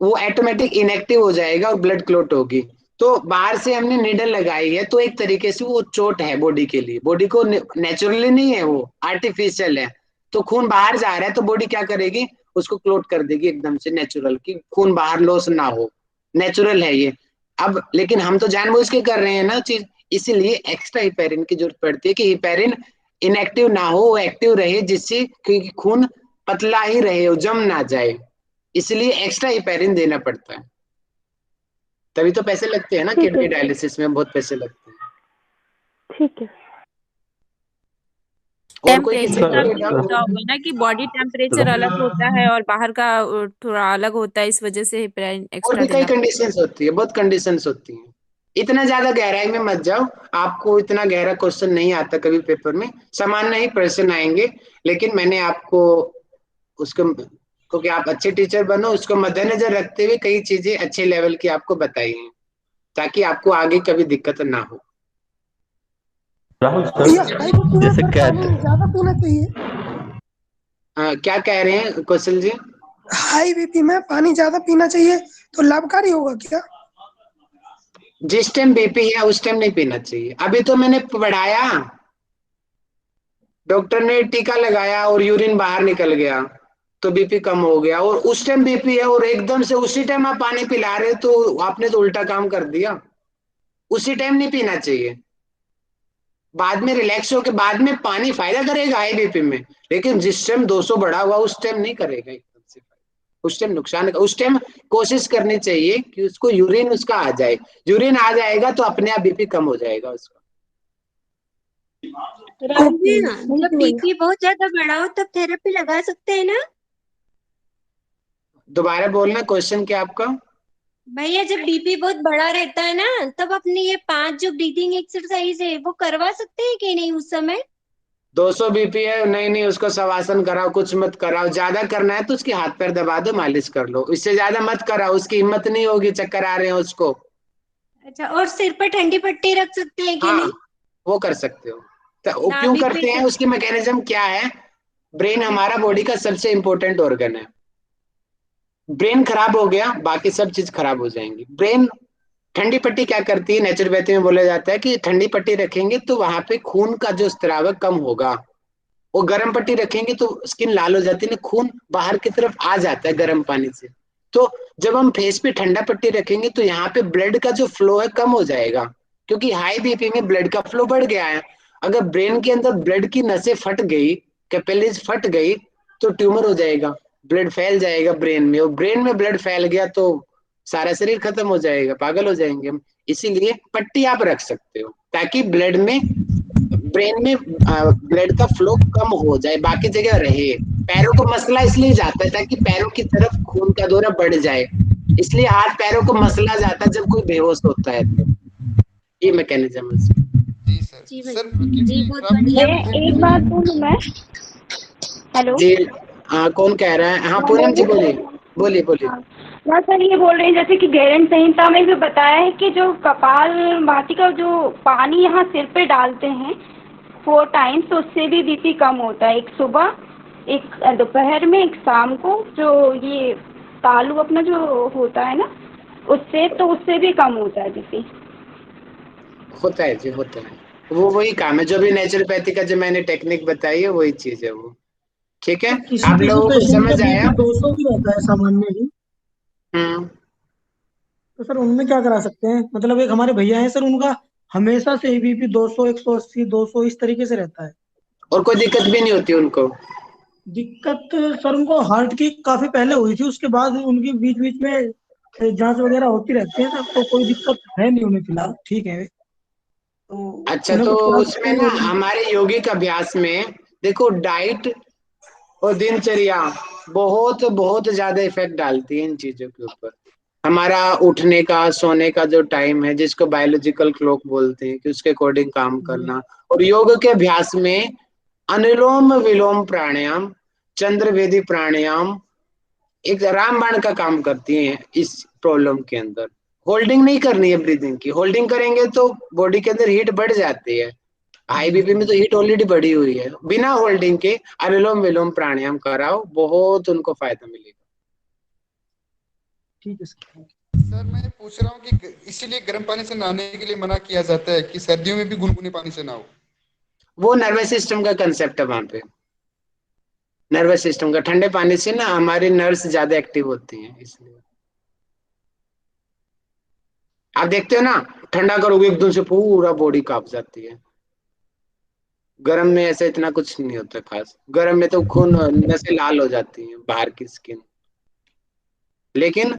वो ऑटोमेटिक इनएक्टिव हो जाएगा और ब्लड क्लॉट होगी। तो बाहर से हमने निडल लगाई है, तो एक तरीके से वो चोट है बॉडी के लिए। बॉडी को नेचुरली नहीं है, वो आर्टिफिशियल है। तो खून बाहर जा रहा है तो बॉडी क्या करेगी, उसको क्लोट कर देगी एकदम से, नेचुरल, की खून बाहर लॉस ना हो। नेचुरल है ये। अब लेकिन हम तो जानबूझ के कर रहे हैं ना चीज, इसीलिए एक्स्ट्रा हिपेरिन की जरूरत पड़ती है, कि हिपेरिन इनएक्टिव ना हो, वो एक्टिव रहे, जिससे कि खून पतला ही रहे, वो जम ना जाए। इसलिए एक्स्ट्रा हिपेरिन देना पड़ता है। तभी तो पैसे लगते हैं ना, ठीक किडनी है, डायलिसिस में बहुत पैसे लगते हैं। ठीक है। और कोई किसी टेम्परेचर को का कोई भी डाउट? होता होगा ना कि बॉडी टेम्परेचर अलग होता है और बाहर का थोड़ा अलग होता है, इस वजह से हेपराइन और एक्स्ट्रा भी कई देना पड़ता कंडीशंस होती है, बहुत कंडीशंस होती हैं। इतना ज्यादा गहराई में मत जाओ, आपको इतना गहरा क्वेश्चन नहीं आता कभी पेपर में, सामान्य ही प्रश्न आएंगे। लेकिन मैंने आपको उसको, क्योंकि आप अच्छे टीचर बनो, उसको मद्देनजर रखते हुए कई चीजें अच्छे लेवल की आपको बताई हैं, ताकि आपको आगे कभी दिक्कत ना हो। राहुल भैया, सर, हाई बीपी में जैसे पर कैट। पानी ज्यादा पीना चाहिए? क्या कह रहे हैं कौशल जी? हाई बीपी में पानी ज्यादा पीना चाहिए तो लाभकारी होगा क्या? जिस टाइम बीपी है उस टाइम नहीं पीना चाहिए। अभी तो मैंने पढ़ाया, डॉक्टर ने टीका लगाया और यूरिन बाहर निकल गया तो बीपी कम हो गया, और उस टाइम बीपी है और एकदम से उसी टाइम आप पानी पिला रहे हो, तो आपने तो उल्टा काम कर दिया। उसी टाइम नहीं पीना चाहिए। बाद में रिलैक्स होके बाद में पानी फायदा करेगा हाई बीपी में, लेकिन जिस टाइम 200 बढ़ा हुआ उस टाइम नहीं करेगा एकदम से, उस टाइम नुकसान। उस टाइम कोशिश करनी चाहिए कि उसको यूरिन उसका आ जाए, यूरिन आ जाएगा तो अपने आप बीपी कम हो जाएगा उसका। राहुल ओके भैया जब बीपी बहुत ज्यादा बढ़ा हो तब थेरेपी लगा सकते हैं ना? दोबारा बोलना क्वेश्चन क्या आपका? भैया जब बीपी बहुत बड़ा रहता है ना तब अपने ये 5 जो ब्रीदिंग एक्सरसाइज है वो करवा सकते हैं कि नहीं उस समय? 200 बीपी है, नहीं नहीं उसको शवासन कराओ, कुछ मत कराओ। ज्यादा करना है तो उसके हाथ पैर दबा दो, मालिश कर लो, इससे ज्यादा मत कराओ, उसकी हिम्मत नहीं होगी, चक्कर आ रहे हैं उसको। अच्छा, और सिर पर ठंडी पट्टी रख सकते हैं कि हाँ नहीं? वो कर सकते हो। तो वो क्यों नाभि पे करते हैं, उसकी मैकेनिज्म क्या है? ब्रेन हमारा बॉडी का सबसे इंपॉर्टेंट ऑर्गन है। ब्रेन खराब हो गया बाकी सब चीज खराब हो जाएंगी। ब्रेन ठंडी पट्टी क्या करती है, नेचुरोपैथी में बोला जाता है कि ठंडी पट्टी रखेंगे तो वहां पे खून का जो स्त्राव है कम होगा, वो गर्म पट्टी रखेंगे तो स्किन लाल हो जाती है ना, खून बाहर की तरफ आ जाता है गर्म पानी से। तो जब हम फेस पे ठंडा पट्टी रखेंगे तो यहाँ पे ब्लड का जो फ्लो है कम हो जाएगा, क्योंकि हाई बीपी में ब्लड का फ्लो बढ़ गया है। अगर ब्रेन के अंदर ब्लड की नसें फट गई, कैपिलरीज फट गई, तो ट्यूमर हो जाएगा, ब्लड फैल जाएगा ब्रेन में, और ब्रेन में ब्लड फैल गया तो सारा शरीर खत्म हो जाएगा, पागल हो जाएंगे हम। इसीलिए पट्टी आप रख सकते हो ताकि ब्लड में, ब्रेन में ब्लड का फ्लो कम हो जाए, बाकी जगह रहे। पैरों को मसला इसलिए जाता है ताकि पैरों की तरफ खून का दौरा बढ़ जाए, इसलिए हाथ पैरों को मसला जाता है जब कोई बेहोश होता है तो। ये मैकेनिज्म है उसका। जी सर। जी सर भैया जी किडनी बहुत खराब बढ़िया। एक बात बोलूं मैं? हेलो। जी हाँ, कौन कह रहा है? हाँ मैं पूनम बोल जी रही बोलिए, बोलिए बोलिए। हाँ, मैं सर ये बोल रही जैसे कि गैरन संहिता में भी बताया है कि जो कपाल भाती का जो पानी यहाँ सिर पे डालते हैं 4 टाइम्स, तो उससे भी बीपी कम होता है। एक सुबह, एक दोपहर में, एक शाम को। जो ये तालू अपना जो होता है ना उससे, तो उससे भी कम होता है बीपी। होता है जी, होता है। वो वही काम है जो भी नेचुरोपैथी का जो मैंने टेक्निक बताई है, वही चीज है वो। ठीक है, तो किसी आप किसी लोगों को पेशेंट का समझ आया? बीपी 200 भी रहता है सामान्य ही, हम्म। तो सर उनमें क्या करा सकते हैं? मतलब एक हमारे भैया हैं सर, उनका हमेशा से ही बीपी 200, 180, 200 इस तरीके से रहता है। और कोई दिक्कत भी नहीं होती उनको? दिक्कत सर उनको हार्ट की काफी पहले हुई थी, उसके बाद उनकी बीच बीच में जांच वगैरह होती रहती है सर, तो कोई दिक्कत है नहीं उन्हें फिलहाल, ठीक है। तो अच्छा, उन्हें तो कुछ करा सकते उसमें हैं ना लोग? हमारे योगिक अभ्यास में देखो, डाइट और दिनचर्या बहुत बहुत ज्यादा इफेक्ट डालती है इन चीजों के ऊपर। हमारा उठने का, सोने का जो टाइम है, जिसको बायोलॉजिकल क्लॉक बोलते हैं, कि उसके अकॉर्डिंग काम जी। करना। और योग के अभ्यास में अनुलोम विलोम प्राणायाम, चंद्रवेदी प्राणायाम एक रामबाण का काम करती हैं इस प्रॉब्लम के अंदर। होल्डिंग नहीं करनी है ब्रीदिंग की, होल्डिंग करेंगे तो बॉडी के अंदर हीट बढ़ जाती है। हाई जी बीपी सर। में तो हीट ऑलरेडी बढ़ी हुई है। बिना होल्डिंग के अनुलोम विलोम प्राणायाम कराओ, बहुत उनको फायदा मिलेगा। ठीक है सर। सर मैं पूछ रहा हूँ कि इसीलिए गर्म पानी से नहाने के लिए मना किया जाता है कि सर्दियों में भी गुनगुने पानी से नहाओ। वो नर्वस सिस्टम का कंसेप्ट है वहां पे। नर्वस सिस्टम का, ठंडे पानी से ना हमारी नर्व्स ज्यादा एक्टिव होती हैं, इसलिए। आप देखते हो ना, ठंडा करोगे एकदम से पूरा बॉडी कांप जाती है। गर्म में ऐसा इतना कुछ नहीं होता खास, गर्म में तो खून नसें लाल हो जाती हैं, बाहर की स्किन। लेकिन